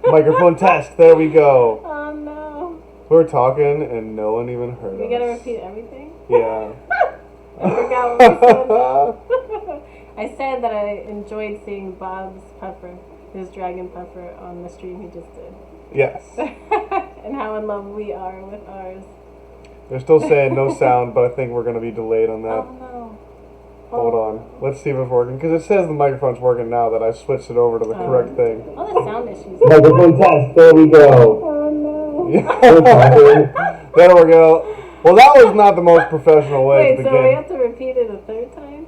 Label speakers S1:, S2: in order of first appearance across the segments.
S1: Microphone test. There we go.
S2: Oh no.
S1: We're talking and no one even heard us.
S2: We gotta repeat everything?
S1: Yeah.
S2: I forgot what we said. I said that I enjoyed seeing Bob's puffer, his dragon puffer, on the stream he just did.
S1: Yes.
S2: And how in love we are with ours.
S1: They're still saying no sound, but I think we're going to be delayed on that.
S2: Oh no.
S1: Hold on. Let's see if it's working. Because it says the microphone's working now that I switched it over to the correct thing.
S2: Oh, the sound issues.
S1: Microphone test. There we go.
S2: Oh no.
S1: There we go. Well, that was not the most professional way
S2: Wait,
S1: to
S2: so
S1: begin.
S2: we have to repeat it a third time?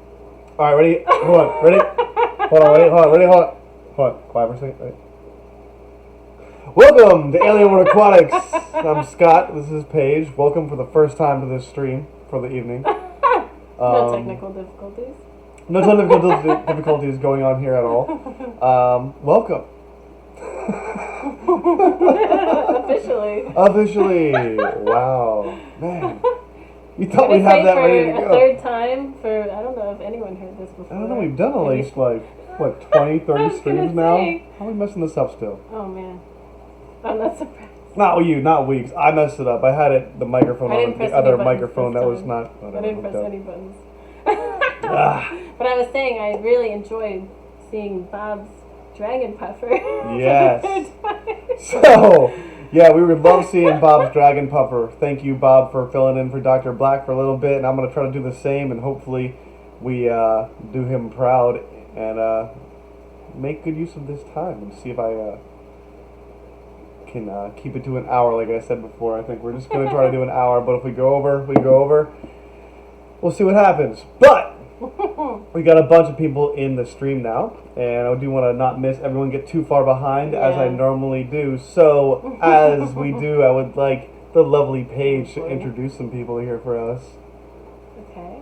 S1: Alright, ready? Hold on. Ready? Hold on. Ready? Hold on. Hold on. Quiet for a second. Ready? Welcome to Alien World Aquatics. I'm Scott. This is Paige. Welcome for the first time to this stream for the evening.
S2: No technical difficulties.
S1: No technical difficulties going on here at all. Welcome. Officially. Wow. Man. You thought we'd have that ready to go.
S2: A third time for, I don't know if anyone heard this before.
S1: I don't know, we've done at least like, what, 20, 30 streams now? How are we messing this up still?
S2: Oh man. I'm not surprised.
S1: Not you, not weeks. I messed it up. I had the microphone on the other microphone that was not.
S2: I didn't press any buttons. But I was saying I really enjoyed seeing Bob's dragon puffer.
S1: Yes. So, yeah, we would love seeing Bob's dragon puffer. Thank you, Bob, for filling in for Dr. Black for a little bit, and I'm going to try to do the same, and hopefully we do him proud and make good use of this time and see if I can keep it to an hour, like I said before. I think we're just going to try to do an hour, but if we go over, we go over. We'll see what happens. But we got a bunch of people in the stream now, and I do want to not miss everyone get too far behind as I normally do. So as we do, I would like the lovely Paige to introduce some people here for us.
S2: Okay.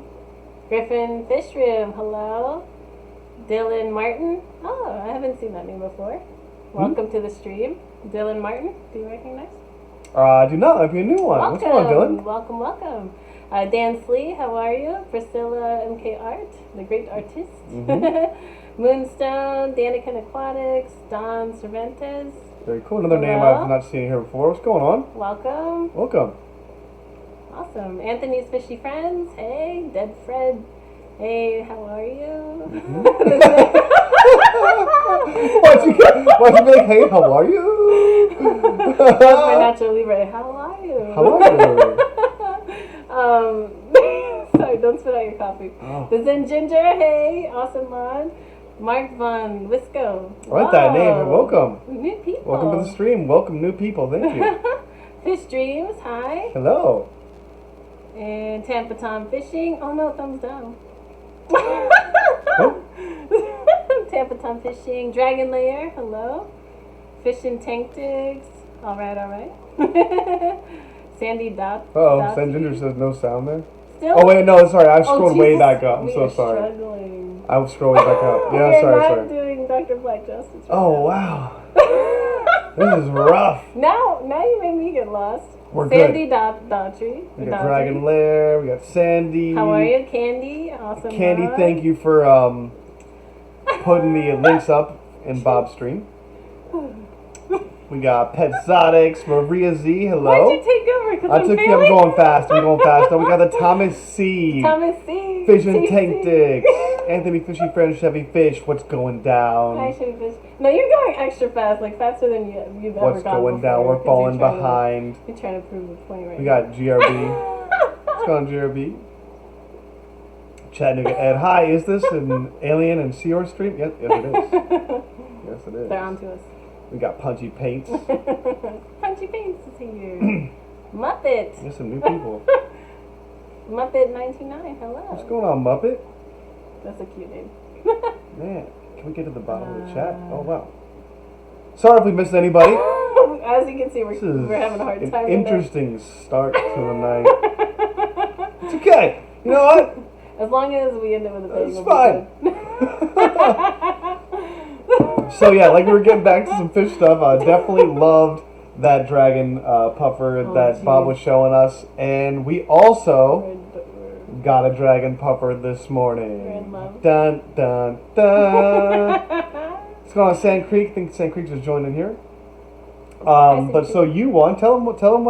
S2: Griffin Fishroom, hello. Dylan Martin. Oh, I haven't seen that name before. Welcome to the stream. Dylan Martin, do you recognize?
S1: I do not. If you're a new one.
S2: Welcome.
S1: What's going on, Dylan?
S2: Welcome. Dan Flea, how are you? Priscilla MK Art, the great artist. Moonstone, Danican Aquatics, Don Cervantes.
S1: Very cool. Another name I've not seen here before. What's going on?
S2: Welcome.
S1: Welcome.
S2: Awesome. Anthony's Fishy Friends. Hey, Dead Fred. Hey, how are you?
S1: Why'd you be like, hey, how are you?
S2: That's my natural Libre. How are you?
S1: How are you?
S2: Sorry, don't spit out your coffee.
S1: Oh.
S2: The Zen Ginger. Hey, awesome mod. Mark Von Wisco.
S1: I like that name. And welcome.
S2: New people.
S1: Welcome to the stream. Welcome, new people. Thank you.
S2: Fish Dreams. Hi.
S1: Hello.
S2: And Tampa Tom Fishing. Oh no, thumbs down.
S1: Oh.
S2: Tampa Tom Fishing. Dragon Layer. Hello. Fishing Tank Digs. All right. Sandy Dot.
S1: Uh-oh. San Ginger says no sound there.
S2: Still?
S1: Oh, wait, no, sorry. I scrolled way
S2: Jesus.
S1: back up. I'm so sorry.
S2: Struggling.
S1: I will scroll way back up. Yeah,
S2: We're
S1: sorry.
S2: not doing Dr. Black justice.
S1: Oh, wow. This is rough.
S2: Now you made me get lost.
S1: We're
S2: Sandy
S1: good.
S2: Daughtry.
S1: We got Dragon Lair. We got Sandy.
S2: How are you, Candy? Awesome.
S1: Candy,
S2: mod.
S1: thank you for putting the links up in Bob's stream. We got Pet Zotics, Maria Z, hello.
S2: Why'd you take over?
S1: I'm going fast. Then we got the Thomas C. Fish and Tank Dicks. Anthony Fishy Friend, Chevy Fish, what's going down?
S2: Hi, Chevy Fish. No, you're going extra fast, like faster than you've ever gone
S1: What's going
S2: before,
S1: down? We're falling behind.
S2: You're trying to prove the point right
S1: We
S2: now.
S1: got GRB. What's going on, GRB? Chattanooga Ed. Hi, is this an Alien and Seahorse stream? Yes, it is. Yes, it is.
S2: They're on to us.
S1: We got Punchy Paints.
S2: Punchy Paints is here. Muppet.
S1: There's some new people.
S2: Muppet 99, hello.
S1: What's going on, Muppet?
S2: That's a cute name.
S1: Man, can we get to the bottom of the chat? Oh, wow. Sorry if we missed anybody.
S2: As you can see, we're having a hard time.
S1: An interesting start to the night. It's okay. You know what?
S2: As long as we end it with a bang.
S1: It's fine. So yeah, like we were getting back to some fish stuff. I definitely loved that dragon puffer that Bob was showing us, and we also got a dragon puffer this morning.
S2: We're in love.
S1: Dun dun dun. What's going on, Sand Creek? I think Sand Creek just joined in here. But so you won. Tell him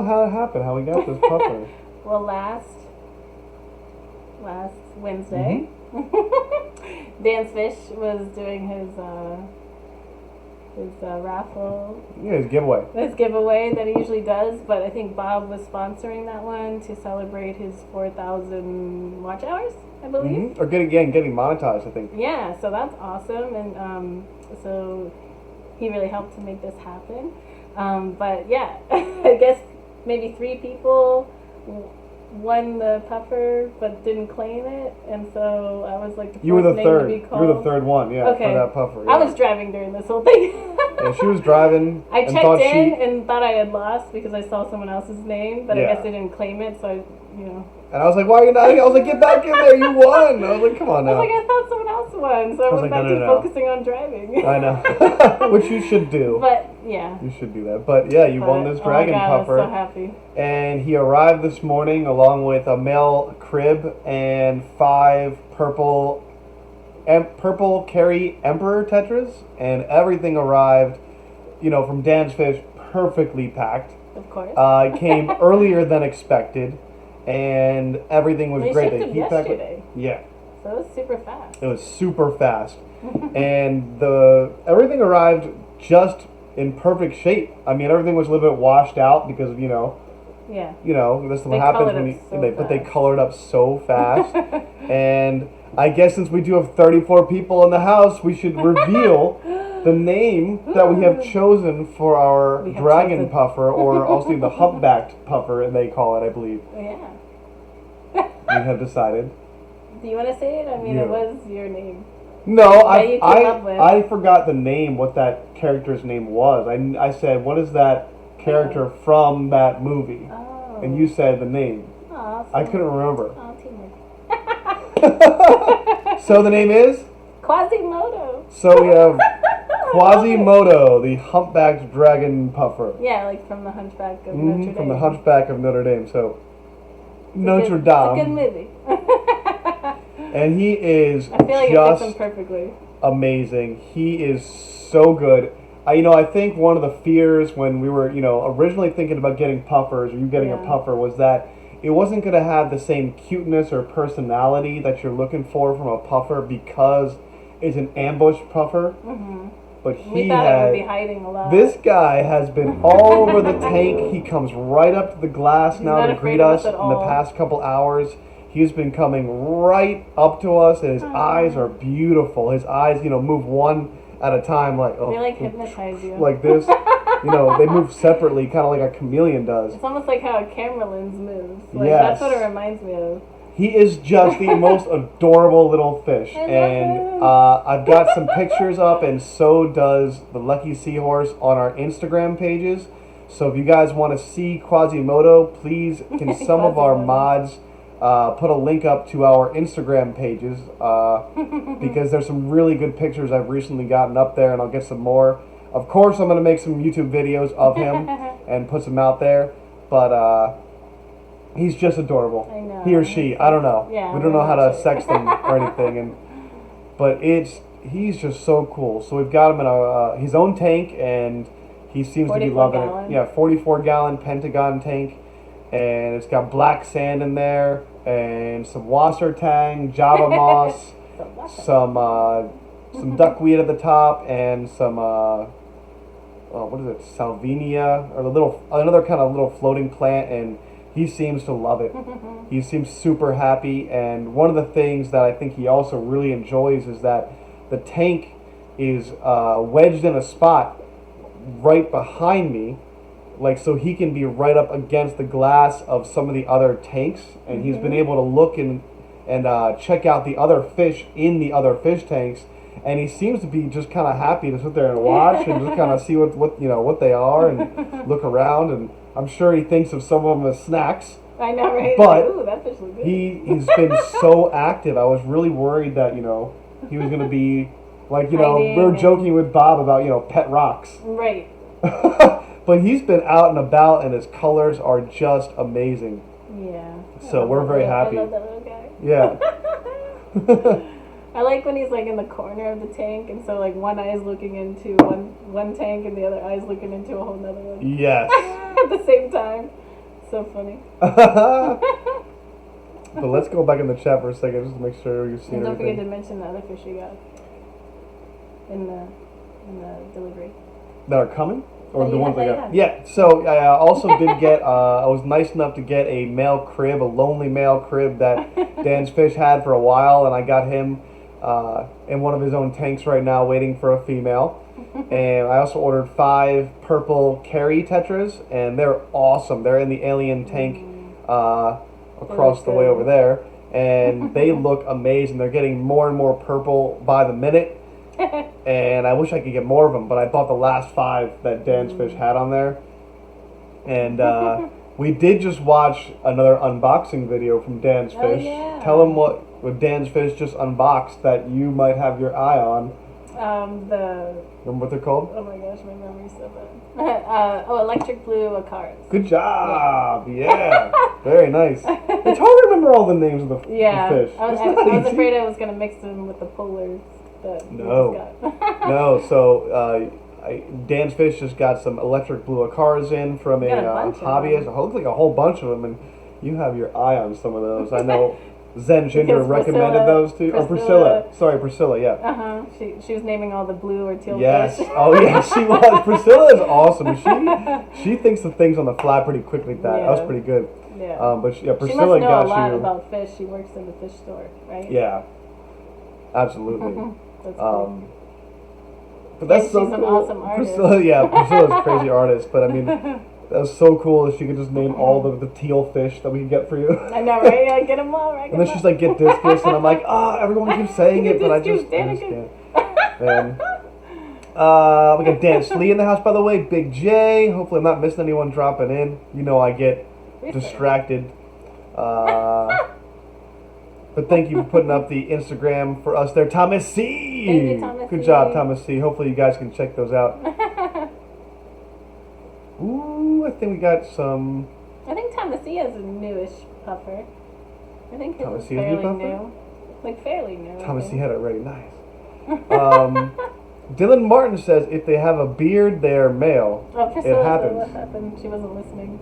S1: how it happened. How we got this puffer.
S2: Well, last Wednesday, Dan's Fish was doing his raffle.
S1: Yeah, his giveaway.
S2: His giveaway that he usually does, but I think Bob was sponsoring that one to celebrate his 4,000 watch hours, I believe.
S1: Or getting monetized, I think.
S2: Yeah, so that's awesome, and so he really helped to make this happen. But yeah, I guess maybe 3 people won the puffer but didn't claim it, and so I was like the
S1: You were the
S2: fourth
S1: third.
S2: name to be
S1: You were the
S2: called.
S1: third one, yeah,
S2: Okay.
S1: for that puffer. Yeah.
S2: I was driving during this whole thing.
S1: Yeah, she was driving.
S2: I
S1: and
S2: checked
S1: thought
S2: in
S1: she,
S2: and thought I had lost because I saw someone else's name, but
S1: Yeah.
S2: I guess they didn't claim it, so I.
S1: And I was like, "Why are you not?" I was like, "Get back in there! You won!" I was like, "Come on
S2: I
S1: now."
S2: was like, I thought someone else won, so I
S1: was
S2: went
S1: like,
S2: back
S1: no,
S2: to
S1: no, no.
S2: focusing on driving.
S1: I know, which you should do.
S2: But yeah.
S1: You should do that. But yeah, you won this dragon
S2: oh my God,
S1: puffer.
S2: I was so happy.
S1: And he arrived this morning along with a male crib and 5 purple Carry Emperor Tetras, and everything arrived, from Dan's Fish, perfectly packed.
S2: Of course.
S1: It came earlier than expected, and everything was
S2: They
S1: great.
S2: shipped them yesterday.
S1: Yeah,
S2: So it was super fast.
S1: it was super fast, and everything arrived just in perfect shape. I mean, everything was a little bit washed out because of
S2: Yeah.
S1: this is what
S2: They
S1: happens
S2: colored
S1: when
S2: up so
S1: they
S2: fast.
S1: colored up so fast. And I guess since we do have 34 people in the house, we should reveal the name that we have chosen for our
S2: We have
S1: dragon
S2: chosen.
S1: puffer, or also the humpbacked puffer, they call it, I believe.
S2: Yeah.
S1: We have decided.
S2: Do you want to say it? I mean,
S1: Yeah.
S2: it was your name.
S1: No,
S2: you came up with.
S1: I forgot the name, what that character's name was. I said, what is that character from that movie?
S2: Oh.
S1: And you said the name.
S2: Aw,
S1: I couldn't remember.
S2: Oh, teamwork.
S1: So the name is?
S2: Quasimodo.
S1: So we have Quasimodo, the humpbacked dragon puffer.
S2: Yeah, like from the Hunchback of Notre Dame.
S1: From the Hunchback of Notre Dame. So Notre
S2: It's a good
S1: Dame.
S2: movie.
S1: And he is
S2: I feel like it fits him
S1: just
S2: perfectly.
S1: amazing. He is so good. I think one of the fears when we were, originally thinking about getting puffers, or you getting a
S2: Yeah.
S1: puffer, was that it wasn't going to have the same cuteness or personality that you're looking for from a puffer because it's an ambush puffer.
S2: Mm-hmm.
S1: But
S2: We
S1: he
S2: thought it would be
S1: had.
S2: hiding a lot.
S1: This guy has been all over the tank. He comes right up to the glass
S2: He's
S1: now
S2: not
S1: to
S2: afraid
S1: greet
S2: of
S1: us
S2: us at
S1: in the
S2: all.
S1: past couple hours. He's been coming right up to us, and his eyes are beautiful. His eyes, move one at a time, like
S2: They like hypnotize you.
S1: like this. They move separately, kind of like a chameleon does.
S2: It's almost like how a camera lens moves. Like,
S1: Yes.
S2: That's what it reminds me of.
S1: He is just the most adorable little fish,
S2: I love
S1: and
S2: him.
S1: I've got some pictures up, and so does the Lucky Seahorse on our Instagram pages. So if you guys want to see Quasimodo, please can some of our
S2: Quasimodo.
S1: mods put a link up to our Instagram pages because there's some really good pictures I've recently gotten up there, and I'll get some more. Of course, I'm going to make some YouTube videos of him and put some out there, but he's just adorable.
S2: I know.
S1: He or she, I don't know.
S2: Yeah,
S1: We don't know how to
S2: sure.
S1: sex them or anything, but he's just so cool. So we've got him in his own tank, and he seems to be
S2: 44
S1: loving
S2: gallon.
S1: it. Yeah, 44-gallon Pentagon tank, and it's got black sand in there, and some wasser tang, Java moss, some duckweed at the top, and some what is it, salvinia, or another kind of little floating plant, and he seems to love it. He seems super happy, and one of the things that I think he also really enjoys is that the tank is wedged in a spot right behind me, like so he can be right up against the glass of some of the other tanks, and he's been able to look and check out the other fish in the other fish tanks, and he seems to be just kind of happy to sit there and watch and just kind of see what they are and look around, and I'm sure he thinks of some of them as snacks.
S2: I know, right?
S1: But
S2: Ooh, that fish looks good.
S1: He's been so active. I was really worried that he was going to be like we were joking with Bob about pet rocks.
S2: Right.
S1: But he's been out and about, and his colors are just amazing.
S2: Yeah.
S1: So we're very happy.
S2: I love that little guy.
S1: Yeah.
S2: I like when he's like in the corner of the tank, and so like one eye is looking into one tank, and the other eye is looking into a whole nother one.
S1: Yes.
S2: At the same time. So funny.
S1: But let's go back in the chat for a second just to make sure you've seen
S2: And don't
S1: everything.
S2: forget to mention the other fish you got in the delivery.
S1: That are coming? Or
S2: That
S1: the
S2: you
S1: ones I
S2: have,
S1: got?
S2: yeah.
S1: Yeah, so I also did get, I was nice enough to get a male crib, a lonely male crib that Dan's Fish had for a while, and I got him in one of his own tanks right now waiting for a female. And I also ordered 5 purple Carry Tetras, and they're awesome. They're in the Alien tank across the way over there, and they look amazing. They're getting more and more purple by the minute. And I wish I could get more of them, but I bought the last 5 that Dan's Fish had on there. And we did just watch another unboxing video from Dan's
S2: Oh,
S1: Fish.
S2: yeah.
S1: Tell him what Dan's Fish just unboxed that you might have your eye on. Remember what they're called?
S2: Oh my gosh, my memory's so bad. Electric Blue Aquatics.
S1: Good job! Yeah, very nice. It's hard to remember all the names of the fish.
S2: I was
S1: It's not easy.
S2: afraid I was gonna mix them with the polars that we
S1: No.
S2: just got.
S1: No, so Dan's Fish just got some electric blue Acaras in from
S2: Got a
S1: a
S2: bunch of
S1: hobbyist.
S2: them.
S1: It looks like a whole bunch of them, and you have your eye on some of those. I know Zen Ginger
S2: Because
S1: recommended those too.
S2: Priscilla-
S1: Sorry, Priscilla, yeah.
S2: She was naming all the blue or teal
S1: Yes.
S2: fish.
S1: Oh, yeah, she was. Priscilla is awesome. She thinks of things on the fly pretty quick like that. That was
S2: Yeah.
S1: pretty good.
S2: Yeah.
S1: But
S2: She
S1: Priscilla
S2: must know a
S1: got
S2: lot
S1: you.
S2: about fish. She works in the fish store, right?
S1: Yeah, absolutely.
S2: That's cool.
S1: But that's
S2: And
S1: so
S2: she's an
S1: cool.
S2: awesome artist.
S1: Priscilla's a crazy artist. But I mean, that was so cool that she could just name all the teal fish that we could get for you.
S2: I know, right? Yeah, get them all, right?
S1: And then she's like, get discus, and I'm like, everyone keeps saying it, but I just
S2: Discus,
S1: can't. And we got Dan Slee in the house, by the way. Big J. Hopefully, I'm not missing anyone dropping in. You know, I get distracted. But thank you for putting up the Instagram for us there, Thomas C.
S2: Thank you, Thomas
S1: Good
S2: C.
S1: job, Thomas C. Hopefully, you guys can check those out. Ooh, I think we got some.
S2: I think Thomas C has a newish puffer. I think his
S1: Thomas
S2: is
S1: C has a new
S2: fairly
S1: puffer?
S2: new. Like fairly new.
S1: Thomas
S2: I
S1: C
S2: think.
S1: had it ready. Nice. Dylan Martin says if they have a beard, they're male.
S2: Oh, Priscilla,
S1: It happens.
S2: what happened? She wasn't listening.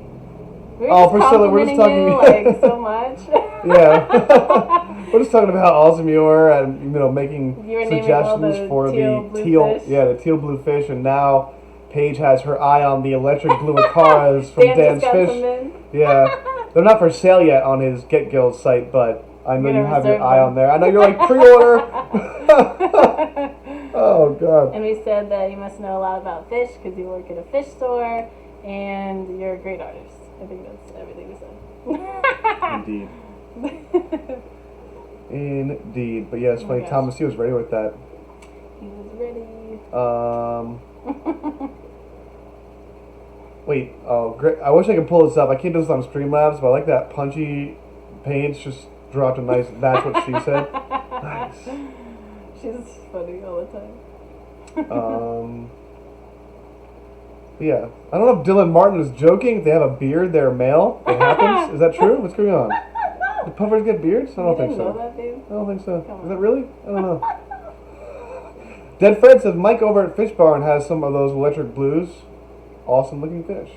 S2: We were
S1: Oh,
S2: just
S1: Priscilla, we're just
S2: complimenting
S1: talking-
S2: you, like so much.
S1: Yeah. We're just talking about how awesome you are and making
S2: You were naming all
S1: suggestions
S2: the
S1: for
S2: teal
S1: the
S2: blue
S1: teal
S2: fish.
S1: the teal blue fish, and now Paige has her eye on the electric blue Acaras from
S2: Dan
S1: Dan's
S2: just got some
S1: Fish.
S2: in.
S1: Yeah. They're not for sale yet on his Get Guild site, but I know
S2: You're
S1: you
S2: gonna
S1: have your
S2: reserve
S1: eye
S2: them.
S1: on there. I know you're like pre-order. Oh God.
S2: And we said that you must know a lot about fish because you work at a fish store and you're a great artist. I think that's everything we said.
S1: Indeed. Indeed. But yeah, it's
S2: Oh my
S1: funny.
S2: gosh.
S1: Thomas, he was ready with that.
S2: He was ready.
S1: Wait. Oh, great. I wish I could pull this up. I can't do this on Streamlabs, but I like that punchy paints just dropped a nice. That's what she said. Nice.
S2: She's funny all the time.
S1: But yeah, I don't know if Dylan Martin is joking. If they have a beard, they're male. It happens. Is that true? What's going on? Do puffers get beards? I don't
S2: You
S1: think
S2: didn't
S1: so.
S2: know that, dude?
S1: I don't think so.
S2: Come
S1: Is
S2: on.
S1: that really? I don't know. Dead Fred says Mike over at Fish Barn has some of those electric blues. Awesome looking fish.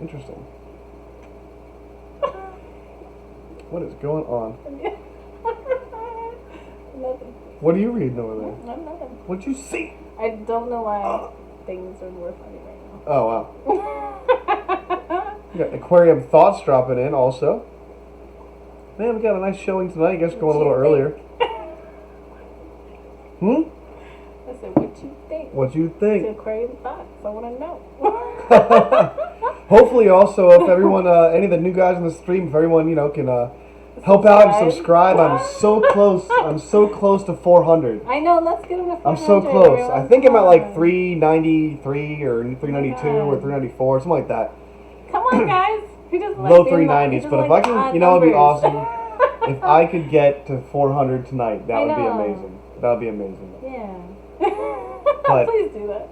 S1: Interesting. What is going on?
S2: Nothing.
S1: What are you reading over there?
S2: No, nothing.
S1: What'd you see?
S2: I don't know why things are more funny right
S1: Oh wow.
S2: now.
S1: We got Aquarium Thoughts dropping in also. Man, we got a nice showing tonight. I guess going a little earlier. Hmm?
S2: I said, what you think?
S1: What you
S2: It's
S1: think?
S2: aquarium thoughts. I want to know.
S1: Hopefully, also, if everyone, any of the new guys on the stream, if everyone can help out and subscribe. I'm so close. I'm so close to 400.
S2: I know. Let's get him to 400.
S1: I'm so close. I
S2: everyone.
S1: think I'm at like
S2: Come on.
S1: 393 or 392 or 394, something like that.
S2: Come on, guys. Who doesn't like
S1: Low
S2: the amount-
S1: 390s.
S2: who doesn't
S1: But if I
S2: like
S1: can,
S2: odd
S1: it'd be
S2: numbers?
S1: awesome. If I could get to 400 tonight, that
S2: I
S1: would be
S2: know.
S1: amazing. That would be amazing.
S2: Yeah.
S1: But-
S2: Please do that.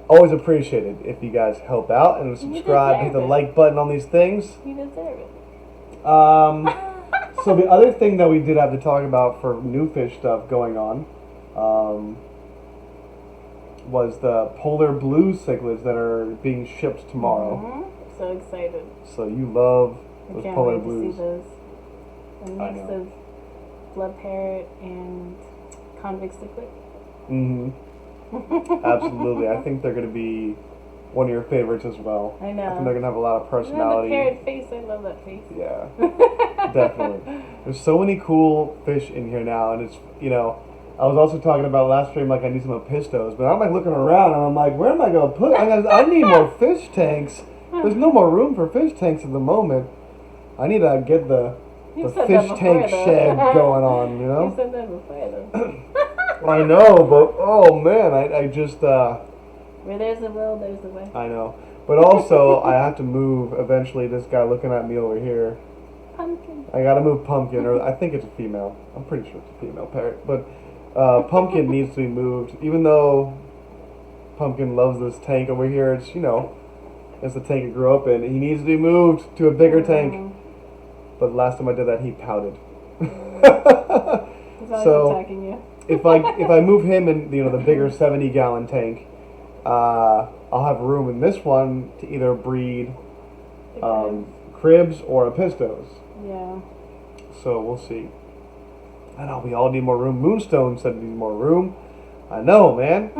S1: Always appreciated if you guys help out and subscribe, hit the
S2: deserve it.
S1: like button on these things.
S2: You deserve it.
S1: So the other thing that we did have to talk about for new fish stuff going on was the polar blue cichlids that are being shipped tomorrow.
S2: Mm-hmm. So excited.
S1: So you love those
S2: I can't
S1: polar
S2: wait
S1: blues.
S2: to see those. A mix
S1: know.
S2: of blood parrot and convict cichlid.
S1: Mm-hmm. Absolutely. I think they're going to be one of your favorites as well.
S2: I know.
S1: I think they're going to have a lot of personality.
S2: The parrot face, I love that face.
S1: Yeah, definitely. There's so many cool fish in here now, and it's, you know, I was also talking about last stream, like I need some pistos, but I'm like looking around and I'm like, where am I going to put? I need more fish tanks. There's no more room for fish tanks at the moment. I need to get the fish tank shed going on, you know?
S2: You said that before, though.
S1: I know, but oh man, I just
S2: where there's a will, there's a way.
S1: I know, but also I have to move eventually. This guy looking at me over here.
S2: Pumpkin.
S1: I gotta move Pumpkin, or I think it's a female. I'm pretty sure it's a female parrot, but Pumpkin needs to be moved. Even though Pumpkin loves this tank over here, it's, you know, it's the tank he grew up in. He needs to be moved to a bigger tank. But last time I did that, he pouted.
S2: So attacking you.
S1: if I move him in, you know, the bigger 70-gallon tank, I'll have room in this one to either breed cribs or pistos.
S2: Yeah.
S1: So we'll see. I know we all need more room. Moonstone said we need more room. I know, man.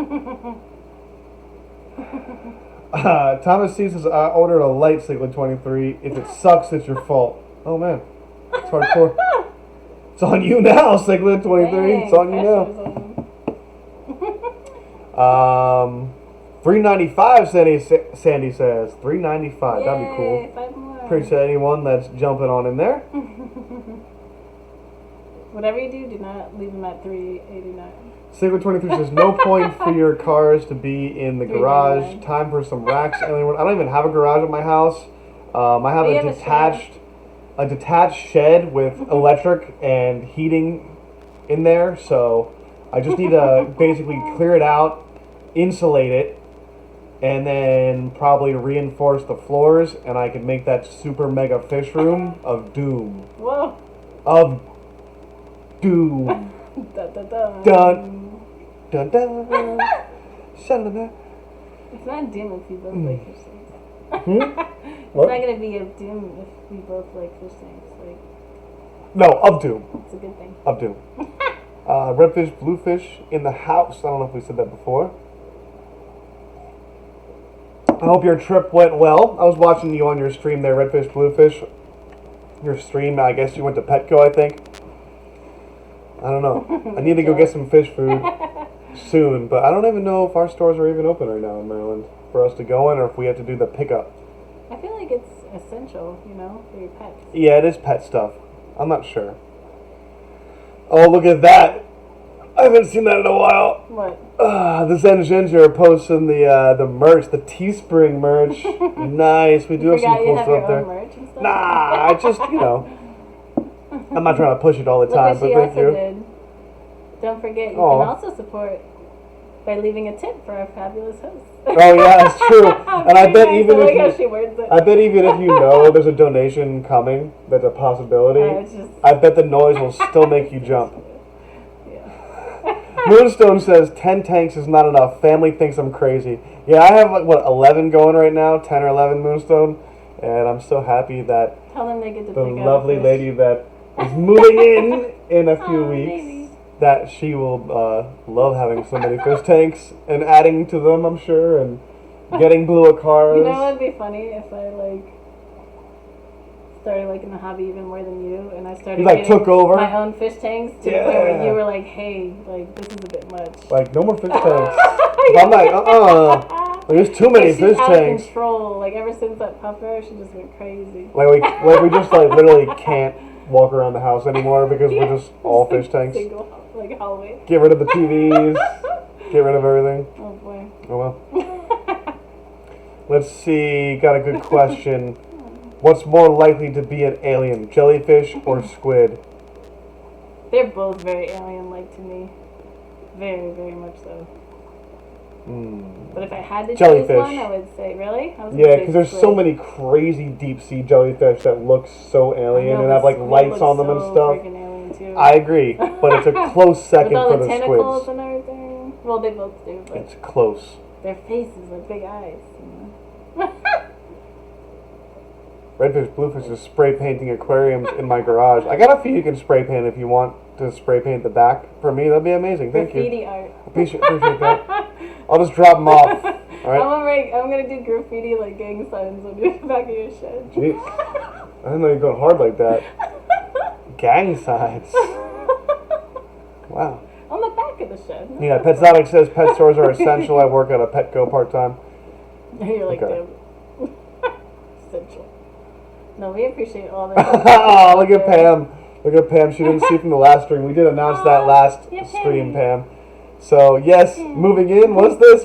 S1: Thomas C says I ordered a light cichlid 23. If it sucks, it's your fault. Oh man, it's hardcore. It's on you now, cichlid 23.
S2: Dang,
S1: it's on you now. $3.95. Sandy says $3.95. That'd be cool.
S2: 5 more.
S1: Appreciate anyone that's jumping on in there.
S2: Whatever you do not leave them at $3.89.
S1: Cichlid 23 says no point for your cars to be in the garage.
S2: $3.99.
S1: Time for some racks. I don't even have a garage at my house. I have a detached shed with electric and heating in there. So I just need to basically clear it out, insulate it, and then probably reinforce the floors, and I can make that super mega fish room of doom.
S2: Whoa.
S1: Of doom.
S2: Dun, dun, dun.
S1: Dun. Dun dun. Shalala.
S2: It's not doom if we both like fish tanks. It's
S1: What?
S2: not gonna be a doom if we both like fish tanks. Like,
S1: No, of doom.
S2: it's a good thing.
S1: Of doom. Redfish, bluefish in the house. I don't know if we said that before. I hope your trip went well. I was watching you on your stream there, Redfish, Bluefish. Your stream, I guess you went to Petco, I think. I don't know. I need to go get some fish food soon, but I don't even know if our stores are even open right now in Maryland for us to go in, or if we have to do the pickup.
S2: I feel like it's essential, you know, for your pets.
S1: Yeah, it is pet stuff. I'm not sure. Oh, look at that. I haven't seen that in a while.
S2: What?
S1: The Zen Ginger are posting the merch, the Teespring merch. Nice. We do have some
S2: Forgot you
S1: cool
S2: have
S1: stuff
S2: your
S1: there.
S2: own merch and stuff?
S1: Nah, I just, you know, I'm not trying to push it all the
S2: Look
S1: time,
S2: what
S1: but
S2: she
S1: thank
S2: also
S1: you.
S2: did. Don't forget, you
S1: Aw.
S2: can also support by leaving a tip for our fabulous host.
S1: Oh yeah, it's true. And I bet even
S2: like how
S1: if
S2: she
S1: you,
S2: words it.
S1: I bet even if you know there's a donation coming, that's a possibility.
S2: It's just,
S1: I bet the noise will still make you jump.
S2: yeah.
S1: Moonstone says 10 tanks is not enough. Family thinks I'm crazy. Yeah, I have like 11 going right now, 10 or 11 Moonstone, and I'm so happy that
S2: Tell them they get to
S1: the
S2: pick out
S1: lovely
S2: fish.
S1: lady that is moving in a few
S2: Aw,
S1: weeks,
S2: baby.
S1: that she will love having so many fish tanks and adding to them, I'm sure, and getting blue cars.
S2: You know what would be funny if I like started liking the hobby even more than you, and I started
S1: You, like,
S2: getting
S1: took over?
S2: my own fish tanks to the point where
S1: Yeah.
S2: you were like, "Hey, like this is a bit much."
S1: Like, no more fish tanks. I'm like, there's too many
S2: Like, she's
S1: fish
S2: out
S1: tanks.
S2: of control. Like ever since that pupper, she just went crazy.
S1: Like we just like literally can't walk around the house anymore because we're just all fish tanks.
S2: Single like hallway.
S1: Get rid of the TVs. Get rid of everything.
S2: Oh boy.
S1: Oh well. Let's see. Got a good question. What's more likely to be an alien, jellyfish or squid?
S2: They're both very alien-like to me. Very, very much so. But if I had to
S1: Jellyfish.
S2: choose one, I would say, really? I was gonna
S1: Yeah,
S2: say
S1: because there's so
S2: squid.
S1: many crazy deep sea jellyfish that look so
S2: I
S1: alien
S2: know,
S1: and
S2: but
S1: have like
S2: squid
S1: lights
S2: looks
S1: on them and
S2: so
S1: stuff.
S2: freaking alien, too.
S1: I agree, but it's a close second
S2: With all
S1: for
S2: the
S1: the
S2: tentacles
S1: squids.
S2: and everything. Well, they both do, but
S1: It's close.
S2: their faces are big eyes. You know?
S1: Redfish, bluefish is spray painting aquariums in my garage. I got a few you can spray paint if you want to spray paint the back for me. That'd be amazing. Thank
S2: Graffiti
S1: you.
S2: art.
S1: Appreciate that. I'll just drop them off. All right.
S2: I'm gonna do graffiti like gang signs on the back of your shed.
S1: Jeez. I didn't know you're going hard like that. Gang signs. Wow.
S2: On the back of the shed.
S1: Yeah, Petzotic says pet stores are essential. I work at a Petco part-time.
S2: You're like,
S1: Okay.
S2: damn. Essential. No, we appreciate all the.
S1: Oh, look at Pam. Look at Pam. She didn't see from the last stream. We did announce that last
S2: yeah,
S1: stream, Pam. So, yes, moving in. What's this?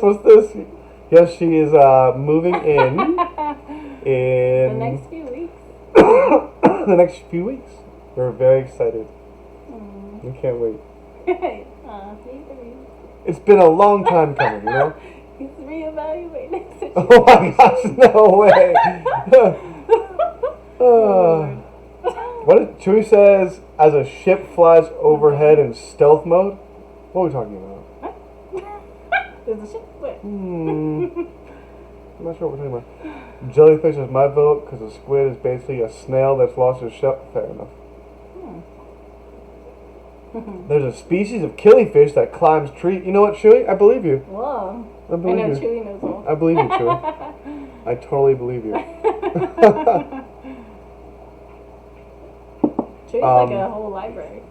S1: Yes, she is moving in.
S2: The next few weeks.
S1: The next few weeks. We're very excited. We can't wait. It's been a long time coming, you know?
S2: He's reevaluating.
S1: Oh my gosh, no way. What Chewie says, as a ship flies overhead in stealth mode? What are we talking about?
S2: There's a ship. Where?
S1: I'm not sure what we're talking about. Jellyfish is my vote because a squid is basically a snail that's lost its shell. Fair enough. There's a species of killifish that climbs trees. You know what, Chewie? I believe you.
S2: Whoa.
S1: I believe
S2: know
S1: you.
S2: Chewie knows all.
S1: I believe you, Chewie. I totally believe you.
S2: Chewie's like a whole library.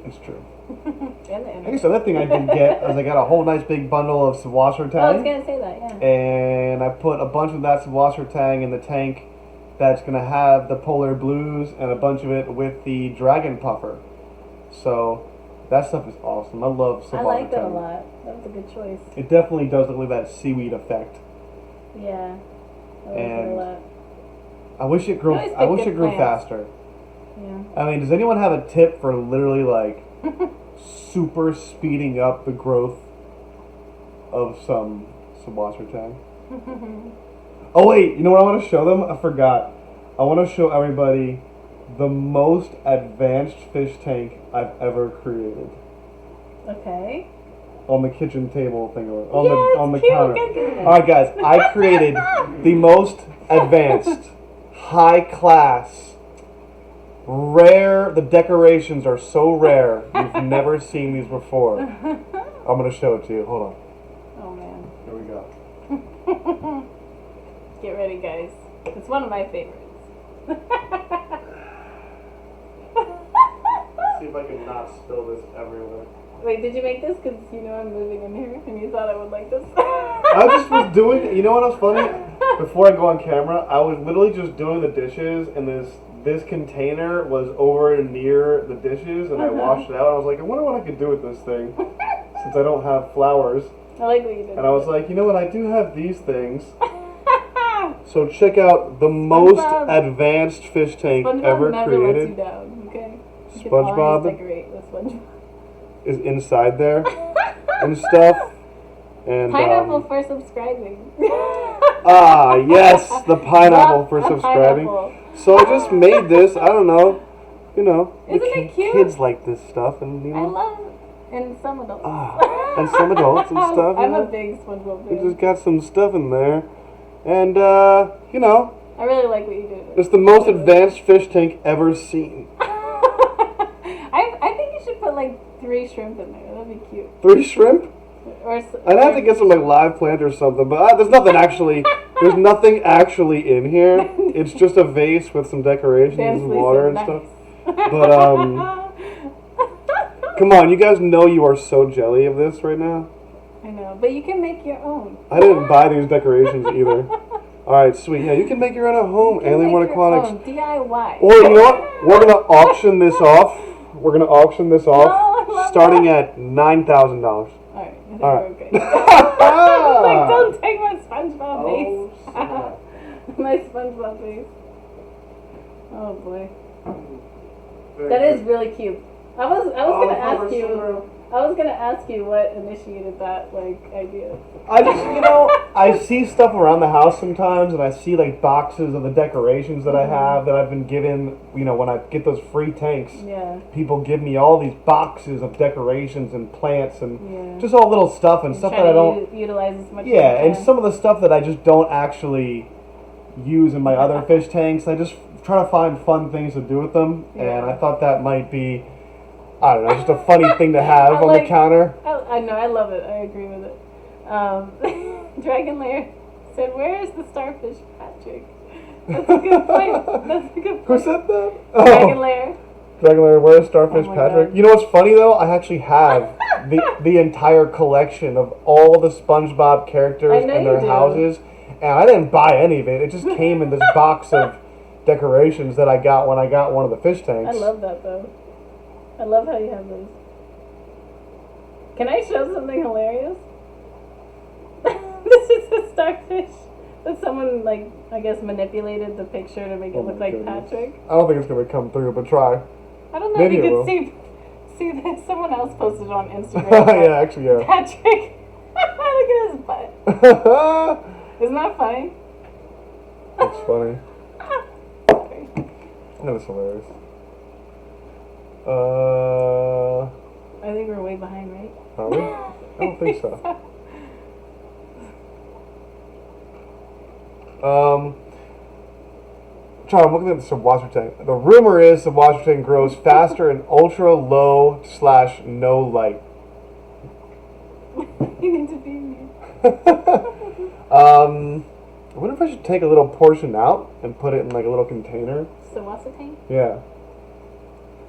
S1: It's true.
S2: And the
S1: I guess the other thing I did get is I got a whole nice big bundle of Sawasser
S2: I was
S1: Tang.
S2: gonna say that, yeah.
S1: And I put a bunch of that Sawasser Tang in the tank that's going to have the Polar Blues and a bunch of it with the Dragon Puffer. So that stuff is awesome. I love Sawasser
S2: I like that a
S1: Tang.
S2: lot. That was a good choice.
S1: It definitely does look like that seaweed effect.
S2: Yeah. I like it a
S1: And
S2: lot.
S1: I wish it grew.
S2: You always
S1: I
S2: pick
S1: wish
S2: good
S1: it grew
S2: plants.
S1: faster.
S2: Yeah.
S1: I mean, does anyone have a tip for literally like super speeding up the growth of some Sawasser Tang? Oh wait, you know what I want to show them? I forgot. I want to show everybody the most advanced fish tank I've ever created.
S2: Okay.
S1: On the kitchen table thing, or on the
S2: cute,
S1: counter.
S2: good.
S1: All right, guys, I created the most advanced, high class, rare. The decorations are so rare. You've never seen these before. I'm gonna show it to you. Hold on.
S2: Oh man.
S1: Here we go.
S2: Get ready, guys. It's one of my favorites.
S1: See if I can not spill this everywhere.
S2: Wait, did you make this because you know I'm moving in here and you thought I would like this?
S1: I just was doing. You know what was funny? Before I go on camera, I was literally just doing the dishes, and this container was over near the dishes, and I washed it out. I was like, I wonder what I could do with this thing, since I don't have flowers.
S2: I like what you did.
S1: And I was like, you know what? I do have these things. So check out the most advanced fish tank
S2: SpongeBob
S1: ever
S2: never lets you
S1: created.
S2: down, okay? You can
S1: SpongeBob
S2: always decorate with SpongeBob.
S1: is inside there and stuff. And
S2: Pineapple for subscribing.
S1: yes, the pineapple for
S2: A
S1: subscribing.
S2: pineapple.
S1: So I just made this. I don't know, you know,
S2: Isn't it cute?
S1: kids like this stuff, and you
S2: I
S1: know,
S2: love it. And some adults.
S1: and some adults and stuff.
S2: I'm
S1: you
S2: a
S1: know.
S2: big SpongeBob
S1: We
S2: fan.
S1: just got some stuff in there, and you know,
S2: I really like what you did.
S1: it's the most advanced fish tank ever seen.
S2: I think you should put like 3 shrimp in there. That'd be cute.
S1: 3 shrimp. I'd have to
S2: or-
S1: get some like live plant or something, but there's nothing actually. There's nothing actually in here. It's just a vase with some decorations and
S2: Fancy
S1: water and
S2: nice.
S1: stuff. But come on, you guys know you are so jelly of this right now.
S2: I know, but you can make your own.
S1: I didn't buy these decorations either. All right, sweet. Yeah, you can make your own at home.
S2: You can
S1: Alien World
S2: make your
S1: Aquatics.
S2: own DIY.
S1: Or you know what? We're gonna auction this off. We're gonna auction this off,
S2: I love
S1: starting
S2: that.
S1: at $9,000.
S2: Alright, I think
S1: All
S2: we're
S1: right.
S2: okay. Like, don't take my SpongeBob face. My SpongeBob face. Oh boy. That is really cute. I was gonna ask you. I was gonna ask you what initiated that idea.
S1: I just, I see stuff around the house sometimes, and I see like boxes of the decorations that I have that I've been given. When I get those free tanks, people give me all these boxes of decorations and plants and just all little stuff and stuff that I don't
S2: utilize as much.
S1: Yeah, and some of the stuff that I just don't actually use in my other fish tanks. I just try to find fun things to do with them, and I thought that might be, I don't know, just a funny thing to have on the counter.
S2: I know, I love it. I agree with it. Dragon Lair said, "Where is the starfish, Patrick?" That's a good point. That's a good point.
S1: Who said that?
S2: Dragon Lair.
S1: Dragon Lair, where is Starfish
S2: Oh my
S1: Patrick?
S2: God.
S1: You know what's funny though? I actually have the entire collection of all the SpongeBob characters and their houses, and I didn't buy any of it. It just came in this box of decorations that I got when I got one of the fish tanks.
S2: I love that though. I love how you have those. Can I show something hilarious? This is a starfish that someone, I guess, manipulated the picture to make it look like
S1: goodness.
S2: Patrick.
S1: I don't think it's going to come through, but try.
S2: I don't know
S1: Maybe
S2: if you
S1: it will.
S2: could see that someone else posted on Instagram.
S1: Yeah, actually, yeah.
S2: Patrick. Look at his butt. Isn't that funny?
S1: That's funny.
S2: Sorry.
S1: That is hilarious.
S2: I think we're way behind, right?
S1: Are we? I don't think so. John, I'm looking at the subwater tank. The rumor is the subwater tank grows faster in ultra low / no light.
S2: You need to be in
S1: I wonder if I should take a little portion out and put it in a little container.
S2: So what's the tank?
S1: Yeah.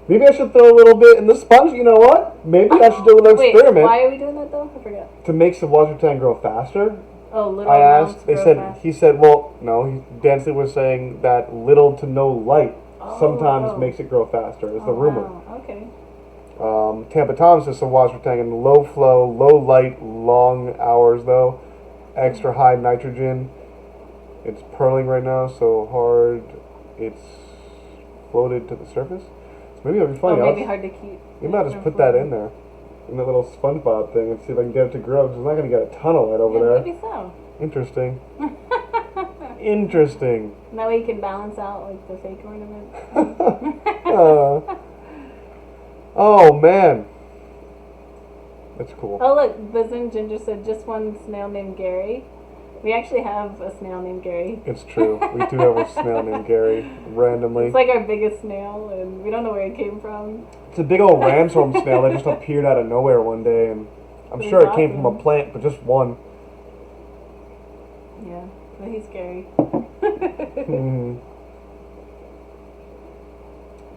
S1: Maybe I should throw a little bit in the sponge. You know what? Maybe I should do a little experiment.
S2: Why are we doing that though? I forgot.
S1: To make the water tank grow faster.
S2: Oh, little.
S1: I asked. They said. He said. Well, no. Dansley was saying that little to no light sometimes makes it grow faster. Is the rumor.
S2: Wow. Okay.
S1: Tampa Tom says the water tank in low flow, low light, long hours though. Extra high nitrogen. It's purling right now, so hard it's floated to the surface. So maybe it'll be funny.
S2: Maybe hard to keep.
S1: Maybe I'll just put that in there, in that little SpongeBob thing, and see if I can get it to grow. Because I'm not going to get a ton of light over there.
S2: Maybe so.
S1: Interesting. Interesting.
S2: That way you can balance out the fake ornament.
S1: Oh man, that's cool.
S2: Oh look, Bazin Ginger said just one snail named Gary. We actually have a snail named Gary.
S1: It's true. We do have a snail named Gary, randomly.
S2: It's our biggest snail, and we don't know where it came from.
S1: It's a big old ramshorn snail that just appeared out of nowhere one day, and I'm sure it came from a plant, but just one.
S2: Yeah, but he's scary.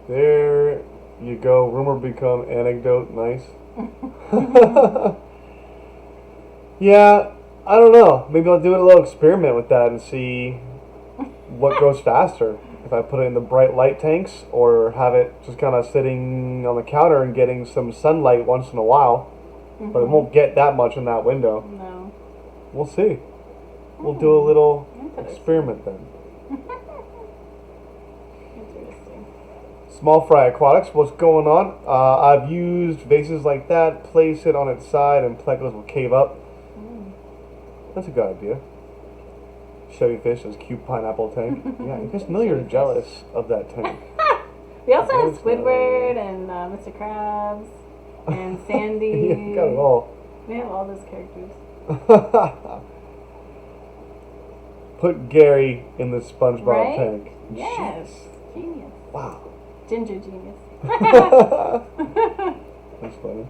S1: There you go. Rumor become anecdote. Nice. Yeah. I don't know. Maybe I'll do a little experiment with that and see what grows faster. If I put it in the bright light tanks or have it just kind of sitting on the counter and getting some sunlight once in a while. But it won't get that much in that window.
S2: No.
S1: We'll see. We'll do a little experiment then.
S2: Interesting.
S1: Small Fry Aquatics, what's going on? I've used vases like that, place it on its side, and plecos will cave up. That's a good idea. Chevy Fish is cute pineapple tank. Yeah, you guys know you're jealous of that tank.
S2: We also have Squidward and Mr. Krabs and Sandy.
S1: Yeah, you got it all.
S2: We have all those characters.
S1: Put Gary in the SpongeBob
S2: Right?
S1: tank.
S2: Yes.
S1: Jeez.
S2: Genius.
S1: Wow.
S2: Ginger genius.
S1: That's funny.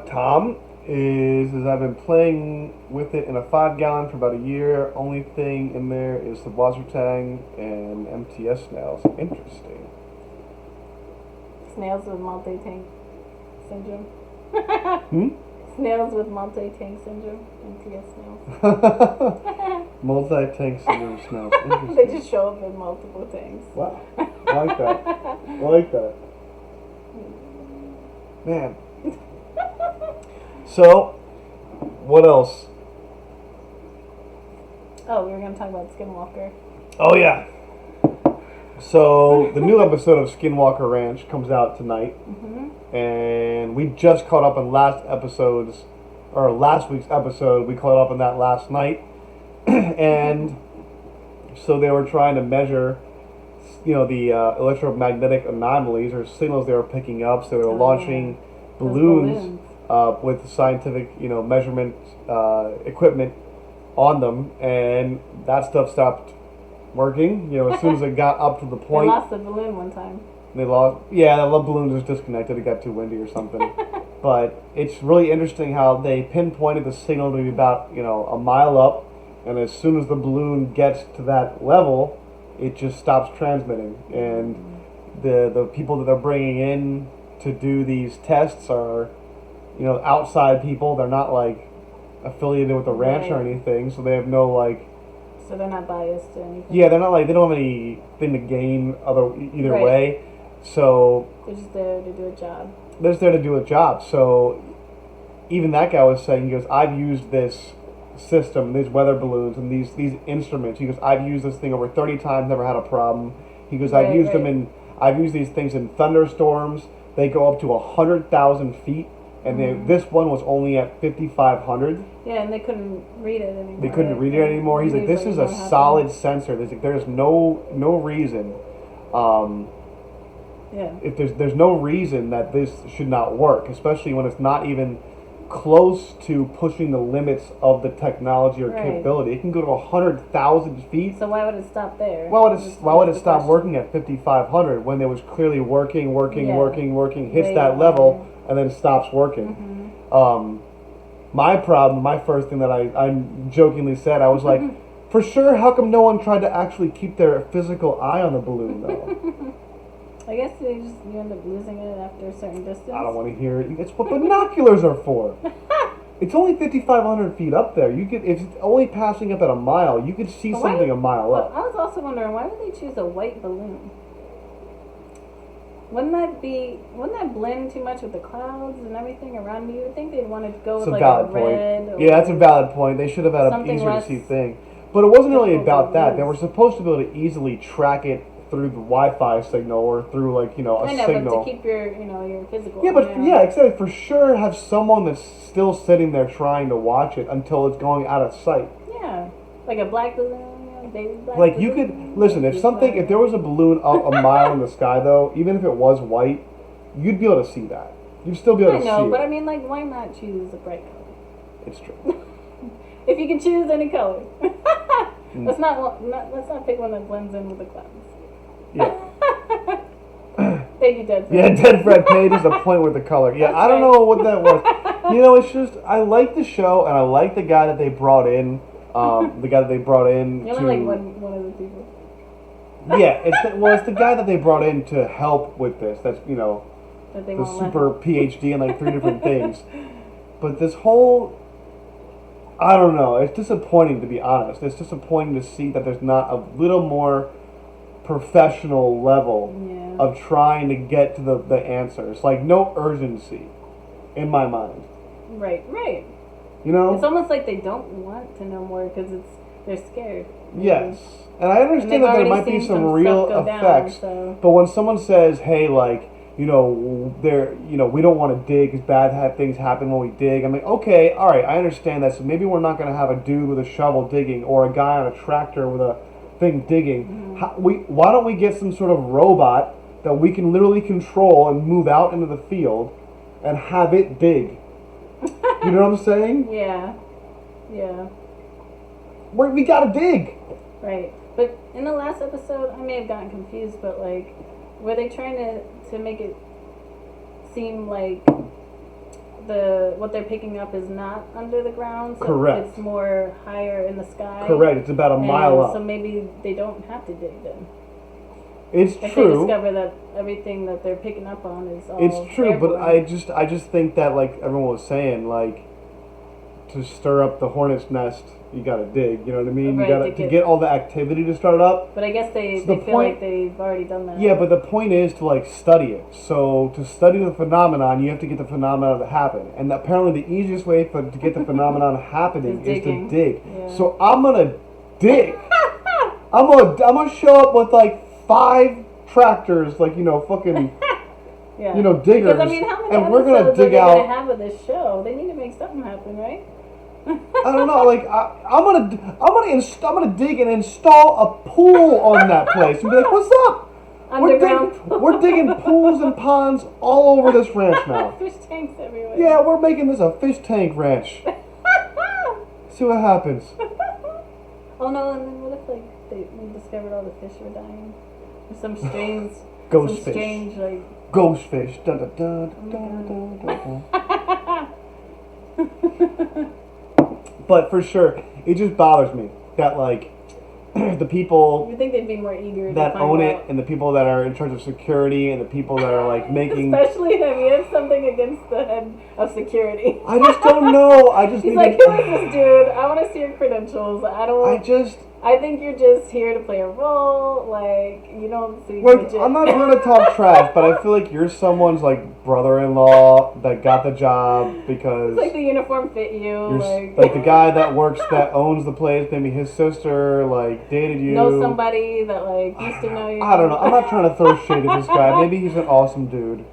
S1: Tom is I've been playing with it in a 5-gallon for about a year. Only thing in there is the water tang and MTS snails. Interesting.
S2: Snails with multi-tank syndrome. Snails with multi-tank syndrome. MTS snails.
S1: Multi-tank syndrome snails. Interesting.
S2: They just show up in multiple tanks.
S1: Wow. I like that. I like that. Man. So, what else?
S2: Oh, we were going to talk about Skinwalker.
S1: Oh, yeah. So the new episode of Skinwalker Ranch comes out tonight, and we just caught up on last week's episode. We caught up on that last night, and so they were trying to measure, the electromagnetic anomalies or signals they were picking up. So they were launching balloons with scientific, measurement equipment on them, and that stuff stopped working. As soon as it got up to the point,
S2: they lost the balloon one time.
S1: They lost. Yeah, the balloon was disconnected. It got too windy or something. But it's really interesting how they pinpointed the signal to be about a mile up, and as soon as the balloon gets to that level, it just stops transmitting. And the people that they're bringing in to do these tests are outside people. They're not like affiliated with the ranch or anything, so they have no like.
S2: So they're not biased or anything.
S1: Yeah, they're not like, they don't have anything to gain either way. So
S2: they're just there to do a job.
S1: They're just there to do a job. So even that guy was saying, he goes, I've used this system, these weather balloons and these instruments. He goes, I've used this thing over 30 times, never had a problem. He goes, I've used these things in thunderstorms. They go up to 100,000 feet. And this one was only at 5,500.
S2: Yeah, and they couldn't read it anymore.
S1: They couldn't read it anymore. He's like, this is a solid sensor. There's no reason. If there's no reason that this should not work, especially when it's not even close to pushing the limits of the technology or capability. It can go to 100,000 feet.
S2: So why would it stop there?
S1: Why would it stop working at 5,500 when it was clearly working, hits that level, and then stops working? My first thing that I jokingly said, I was like, for sure, how come no one tried to actually keep their physical eye on the balloon, though?
S2: I guess you end up losing it after a certain distance.
S1: I don't want to hear it. It's what binoculars are for. It's only 5,500 feet up there. If it's only passing up at a mile, you could see something a mile up.
S2: I was also wondering, why would they choose a white balloon? Wouldn't that blend too much with the clouds and everything around you? You would think they'd want to go with like a red.
S1: Yeah, that's a valid point. They should have had an easier to see thing. But it wasn't really about that. They were supposed to be able to easily track it through the Wi-Fi signal or through a signal.
S2: But to keep your physical.
S1: Except for sure have someone that's still sitting there trying to watch it until it's going out of sight.
S2: Yeah, like a black balloon.
S1: Like you could listen, if there was a balloon up a mile in the sky though, even if it was white, you'd be able to see that. You'd still be able to see it. I know,
S2: but I mean, like, why not choose a bright color?
S1: It's true.
S2: If you can choose any color, let's not pick one that blends in with the clouds.
S1: Yeah.
S2: Thank you, Dead Fred.
S1: Yeah, Dead Fred Page is a point with the color. Yeah, I don't know what that was. It's just I like the show and I like the guy that they brought in. You only like one of the people. Yeah, it's the guy that they brought in to help with this. That's the super PhD in like 3 different things. But this whole, I don't know. It's disappointing, to be honest. It's disappointing to see that there's not a little more professional level of trying to get to the answers. Like no urgency, in my mind.
S2: Right. It's almost like they don't want to know more because they're scared.
S1: Yes. And I understand that there might be some real effects. But when someone says, hey, like, we don't want to dig because bad things happen when we dig. I'm like, okay, all right, I understand that. So maybe we're not going to have a dude with a shovel digging or a guy on a tractor with a thing digging. Why don't we get some sort of robot that we can literally control and move out into the field and have it dig? You know what I'm saying?
S2: Yeah.
S1: We gotta dig.
S2: Right. But in the last episode, I may have gotten confused, but like, were they trying to make it seem like what they're picking up is not under the ground? So
S1: correct.
S2: It's more higher in the sky.
S1: Correct. It's about a mile up.
S2: So maybe they don't have to dig then.
S1: It's
S2: if
S1: true.
S2: They discover that everything that they're picking up on is all
S1: It's true,
S2: airborne.
S1: but I just think that, like everyone was saying, like, to stir up the hornet's nest, you gotta dig. You know what I mean?
S2: Right,
S1: you gotta to get all the activity to start up.
S2: But I guess they feel like they've already done that.
S1: Yeah, but the point is to like study it. So to study the phenomenon, you have to get the phenomenon to happen. And apparently, the easiest way to get the phenomenon happening is to dig. Yeah. So I'm gonna dig. I'm gonna show up with like 5 tractors, like, fucking,
S2: Yeah.
S1: diggers.
S2: Because, I mean, how many
S1: and we're gonna
S2: episodes
S1: dig
S2: are they
S1: out.
S2: going to have of this show? They need to make something happen, right?
S1: I don't know. Like, I'm gonna dig and install a pool on that place and be like, "What's up?
S2: Underground pool.
S1: We're digging pools and ponds all over this ranch now.
S2: Fish tanks everywhere.
S1: Yeah, we're making this a fish tank ranch. See what happens."
S2: Oh no! And then what if we discovered all the fish were dying? Or some strange,
S1: Ghost
S2: some
S1: fish.
S2: strange like.
S1: Ghost fish. Dun, dun, dun, dun, dun, dun, dun. But for sure, it just bothers me that, like, the people
S2: You think they'd be more eager
S1: that
S2: to find
S1: own
S2: out.
S1: it, and the people that are in charge of security, and the people that are, like, making...
S2: Especially if you have something against the head of security.
S1: I just don't know. I just
S2: He's
S1: need
S2: like,
S1: to...
S2: who is this dude? I want to see your credentials. I think you're just here to play a role. Like, you don't see
S1: Like,
S2: legit.
S1: I'm not going to talk trash, but I feel like you're someone's, like, brother-in-law that got the job because...
S2: It's like the uniform fit you.
S1: You're like the guy that works, that owns the place, maybe his sister, like, dated you.
S2: Know somebody that, like, used to know you.
S1: I don't know. I'm not trying to throw shade at this guy. Maybe he's an awesome dude.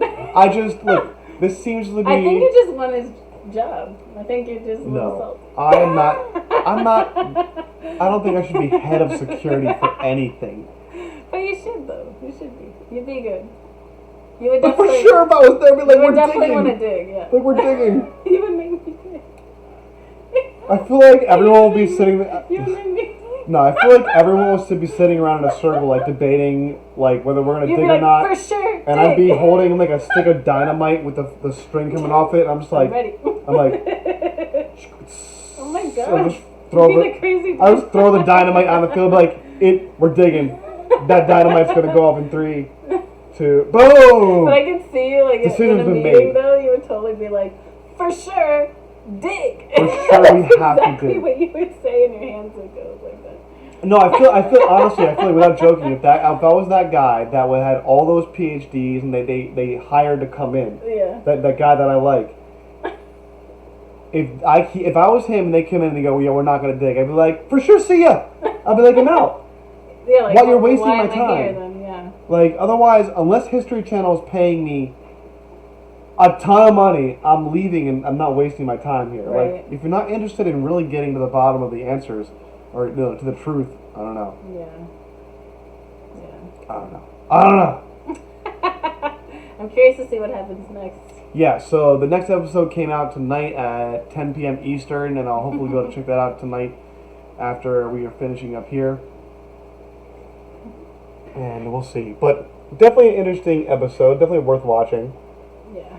S1: I just, look, this seems to be...
S2: I think you just want his job. I think you're just
S1: No, I'm not, I don't think I should be head of security for anything.
S2: But you should, though. You should be. You'd be good. You would
S1: But for
S2: definitely...
S1: sure, if I was there, I'd be like,
S2: you would
S1: we're
S2: definitely
S1: digging.
S2: want to dig, yeah.
S1: Like, we're digging.
S2: You would make me dig.
S1: I feel like everyone will be sitting there.
S2: You would make me dig.
S1: No, I feel like everyone will be sitting around in a circle, like, debating, like, whether we're going to
S2: You'd
S1: dig
S2: be like,
S1: or not.
S2: for sure,
S1: And I'd be
S2: dig.
S1: holding, like, a stick of dynamite with the string coming off it. And I'm just like,
S2: I'm ready.
S1: I'm like,
S2: oh my
S1: so
S2: god.
S1: just throw
S2: You'd be
S1: the,
S2: the crazy
S1: I just throw the dynamite on the field, like, we're digging. That dynamite's gonna go off in 3, 2, boom!
S2: But I could see you, like,
S1: Decision's
S2: in a
S1: been
S2: meeting,
S1: made.
S2: though, you would totally be like, for sure, dig.
S1: For sure we have to
S2: exactly
S1: dig.
S2: what you would say, and your hands would go like that.
S1: No, I feel honestly, I feel like without joking, if I was that guy that had all those PhDs and they hired to come in,
S2: Yeah.
S1: that guy that I like, if I was him and they come in and they go, yeah, we're not gonna dig, I'd be like, for sure, see ya. I'd be like, I'm out.
S2: Yeah, like,
S1: While you're wasting
S2: why
S1: my
S2: am I here,
S1: time.
S2: then? Yeah.
S1: Like, otherwise, unless History Channel is paying me a ton of money, I'm leaving and I'm not wasting my time here.
S2: Right.
S1: Like, if you're not interested in really getting to the bottom of the answers or to the truth, I don't know.
S2: Yeah. Yeah.
S1: I don't know.
S2: I'm curious to see what happens next.
S1: Yeah, so the next episode came out tonight at 10 p.m. Eastern, and I'll hopefully be able to check that out tonight after we are finishing up here. And we'll see. But definitely an interesting episode, definitely worth watching.
S2: Yeah.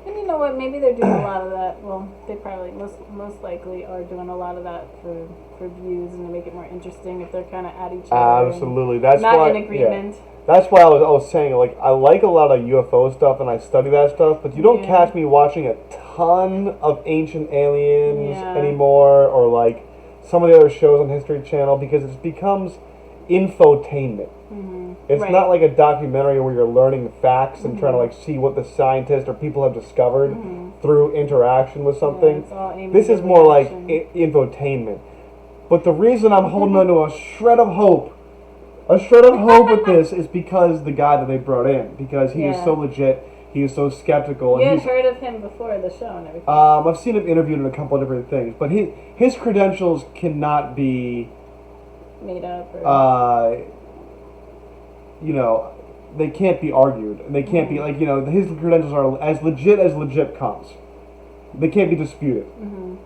S2: And you know what? Maybe they're doing a lot of that. Well, they probably most likely are doing a lot of that for views and to make it more interesting if they're kind of at each other.
S1: Absolutely. That's
S2: not
S1: why,
S2: in agreement.
S1: Yeah. That's why I was saying, like, I like a lot of UFO stuff and I study that stuff, but you don't catch me watching a ton of Ancient Aliens anymore, or like some of the other shows on History Channel, because it becomes infotainment.
S2: Mm-hmm.
S1: It's not like a documentary where you're learning facts and trying to like see what the scientists or people have discovered through interaction with something.
S2: Yeah, it's all aimed
S1: This
S2: at
S1: is more like
S2: reaction.
S1: infotainment. But the reason I'm holding on to a shred of hope with this is because the guy that they brought in, because he is so legit, he is so skeptical.
S2: You
S1: And
S2: had heard of him before the show and everything.
S1: I've seen him interviewed in a couple of different things, but his credentials cannot be
S2: made up. Or...
S1: they can't be argued. And they can't be, like, his credentials are as legit comes. They can't be disputed,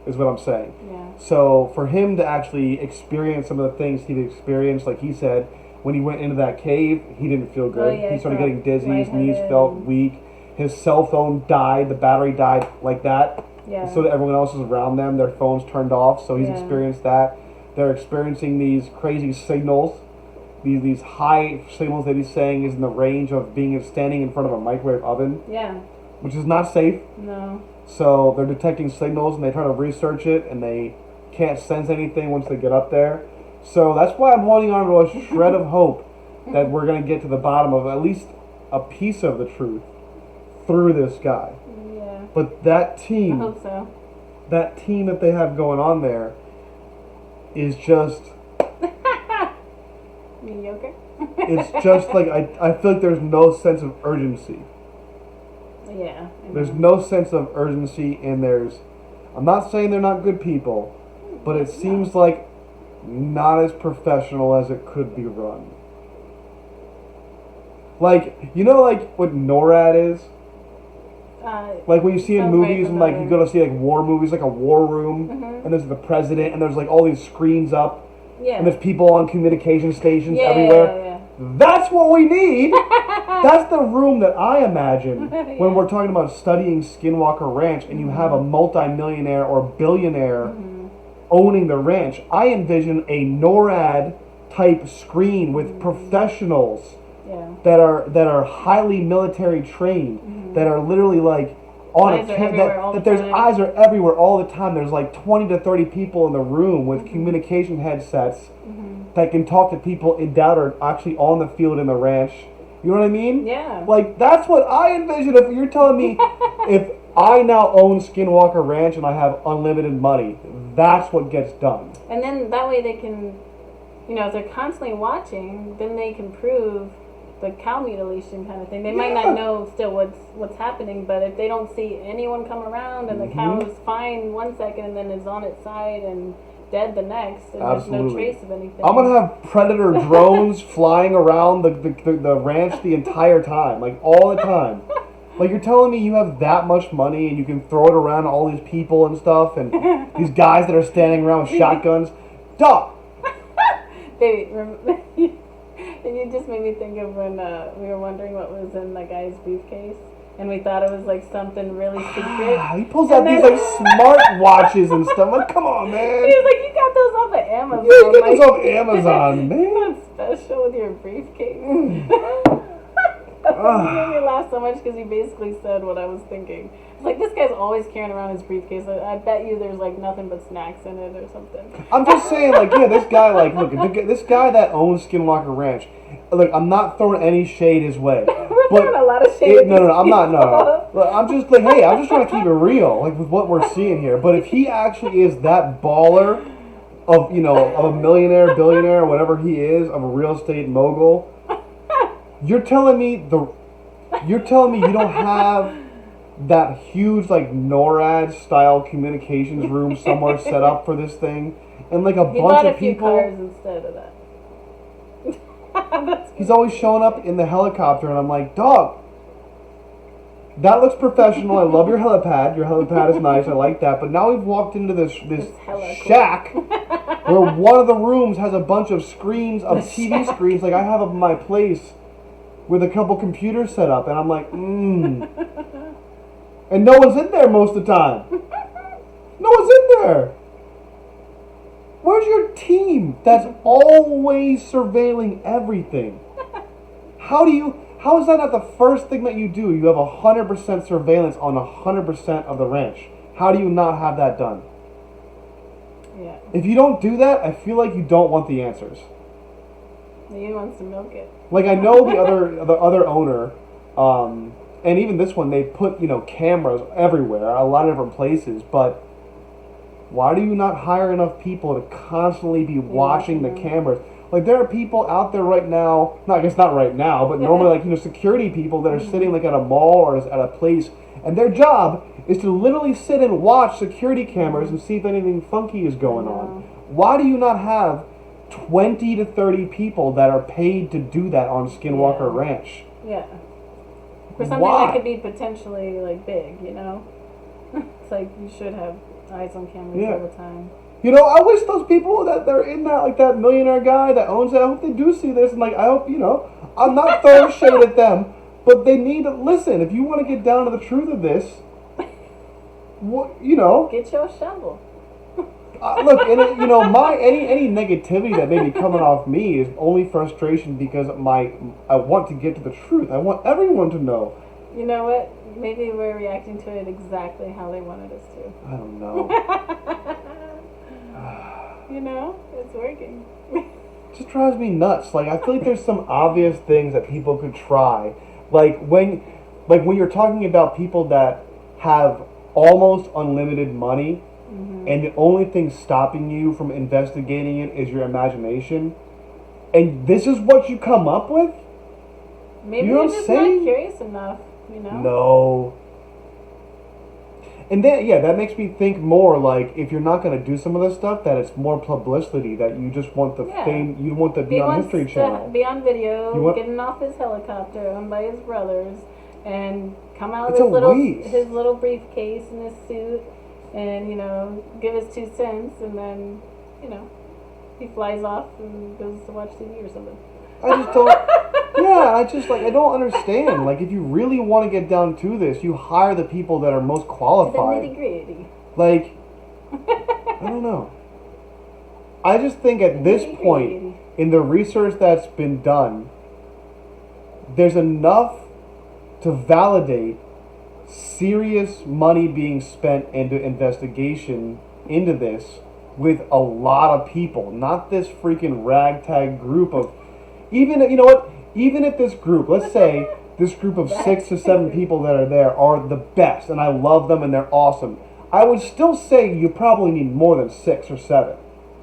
S1: is what I'm saying.
S2: Yeah.
S1: So for him to actually experience some of the things he'd experienced, like he said, when he went into that cave, he didn't feel good.
S2: Oh, yeah,
S1: He started getting dizzy, his knees
S2: lightheaded.
S1: felt weak. His cell phone died, the battery died like that.
S2: Yeah.
S1: So that everyone else is around them, their phones turned off, so he's
S2: Yeah.
S1: experienced that. They're experiencing these crazy signals, these high signals that he's saying is in the range of standing in front of a microwave oven,
S2: Yeah.
S1: which is not safe.
S2: No.
S1: So they're detecting signals and they try to research it and they can't sense anything once they get up there. So that's why I'm holding on to a shred of hope that we're going to get to the bottom of at least a piece of the truth through this guy.
S2: Yeah.
S1: But that
S2: I
S1: team,
S2: hope so.
S1: that team that they have going on there is just
S2: Mediocre?
S1: It's just like I feel like there's no sense of urgency.
S2: Yeah.
S1: There's no sense of urgency, and I'm not saying they're not good people, but it seems like not as professional as it could be run. Like, you know, like what NORAD is? Like when you see in movies and like you go to see like war movies, like a war room, and there's the president, and there's like all these screens up, and there's people on communication stations everywhere. That's what we need. That's the room that I imagine when we're talking about studying Skinwalker Ranch, and you have a multi-millionaire or billionaire owning the ranch. I envision a NORAD type screen with professionals that are highly military trained, that are literally like on a that there's eyes are everywhere all the time. There's like 20 to 30 people in the room with communication headsets that can talk to people in doubt or actually on the field in the ranch. You know what I mean?
S2: Yeah.
S1: Like, that's what I envision. If you're telling me if I now own Skinwalker Ranch and I have unlimited money, that's what gets done.
S2: And then that way they can, if they're constantly watching, then they can prove the cow mutilation kind of thing. They might not know still what's happening, but if they don't see anyone come around and the cow is fine 1 second and then is on its side and dead the next, and there's no trace of anything.
S1: I'm gonna have predator drones flying around the ranch the entire time, like all the time. Like, you're telling me you have that much money and you can throw it around all these people and stuff, and these guys that are standing around with shotguns. Duh!
S2: Baby, and you just made me think of when we were wondering what was in the guy's briefcase, and we thought it was like something really secret.
S1: He pulls out these like smart watches and stuff. Like, come on, man.
S2: He was like, "You got those off of Amazon."
S1: Yeah, you get those off Amazon, man.
S2: That's special with your briefcase. It made me laugh so much because he basically said what I was thinking. It's like, this guy's always carrying around his briefcase. I bet you there's like nothing but snacks in it or something.
S1: I'm just saying, like, yeah, this guy, like, look, this guy that owns Skinwalker Ranch. Look, I'm not throwing any shade his way.
S2: We're throwing a lot of shade.
S1: No, I'm not. No. Look, I'm just like, hey, I'm just trying to keep it real, like with what we're seeing here. But if he actually is that baller of a millionaire, billionaire, whatever he is, of a real estate mogul. You're telling me you don't have that huge like NORAD style communications room somewhere set up for this thing, and like a bunch of people.
S2: Cars instead of that.
S1: He's always showing up in the helicopter, and I'm like, dog, that looks professional. I love your helipad. Your helipad is nice. I like that. But now we've walked into this shack where one of the rooms has a bunch of screens of TV screens, like I have in my place, with a couple computers set up, and I'm like, and no one's in there most of the time. No one's in there. Where's your team that's always surveilling everything? How is that not the first thing that you do? You have 100% surveillance on 100% of the ranch. How do you not have that done?
S2: Yeah.
S1: If you don't do that, I feel like you don't want the answers.
S2: He wants to milk it.
S1: Like, I know the other owner, and even this one, they put cameras everywhere, a lot of different places. But why do you not hire enough people to constantly be watching the cameras? Like, there are people out there right now. No, I guess not right now, but normally like security people that are sitting like at a mall or at a place, and their job is to literally sit and watch security cameras and see if anything funky is going on. Why do you not have 20 to 30 people that are paid to do that on Skinwalker Ranch?
S2: Yeah. For something that could be potentially like big, It's like you should have eyes on cameras all the time.
S1: I wish those people that they're in that, like that millionaire guy that owns it, I hope they do see this, and like I hope, I'm not throwing shade at them, but they need to listen. If you want to get down to the truth of this,
S2: get your shovel.
S1: Look, and any negativity that may be coming off me is only frustration because I want to get to the truth. I want everyone to know.
S2: You know what? Maybe we're reacting to it exactly how they wanted us to.
S1: I don't know.
S2: It's working.
S1: It just drives me nuts. Like, I feel like there's some obvious things that people could try. Like when you're talking about people that have almost unlimited money. And the only thing stopping you from investigating it is your imagination. And this is what you come up with?
S2: Maybe
S1: You know
S2: they're
S1: what I'm
S2: just
S1: saying?
S2: not curious enough, you know?
S1: No. And then, yeah, that makes me think more like if you're not going to do some of this stuff, that it's more publicity, that you just want the
S2: Yeah.
S1: fame, you want the
S2: He
S1: Be on
S2: wants
S1: History
S2: to
S1: Channel.
S2: be on video,
S1: You want-
S2: getting off his helicopter owned by his brothers, and come out
S1: It's
S2: with
S1: a waste.
S2: his little briefcase and his suit, and, you know, give his 2 cents, and then, you know, he flies off and goes to watch TV or something.
S1: I just don't. Yeah, I don't understand. Like, if you really want to get down to this, you hire the people that are most
S2: To the
S1: qualified.
S2: nitty gritty.
S1: Like, I don't know. I just think at this point, in the research that's been done, there's enough to validate serious money being spent into investigation into this with a lot of people, not this freaking ragtag group of, even, you know what, even if this group, let's say this group of 6 to 7 people that are there are the best, and I love them and they're awesome, I would still say you probably need more than 6 or 7.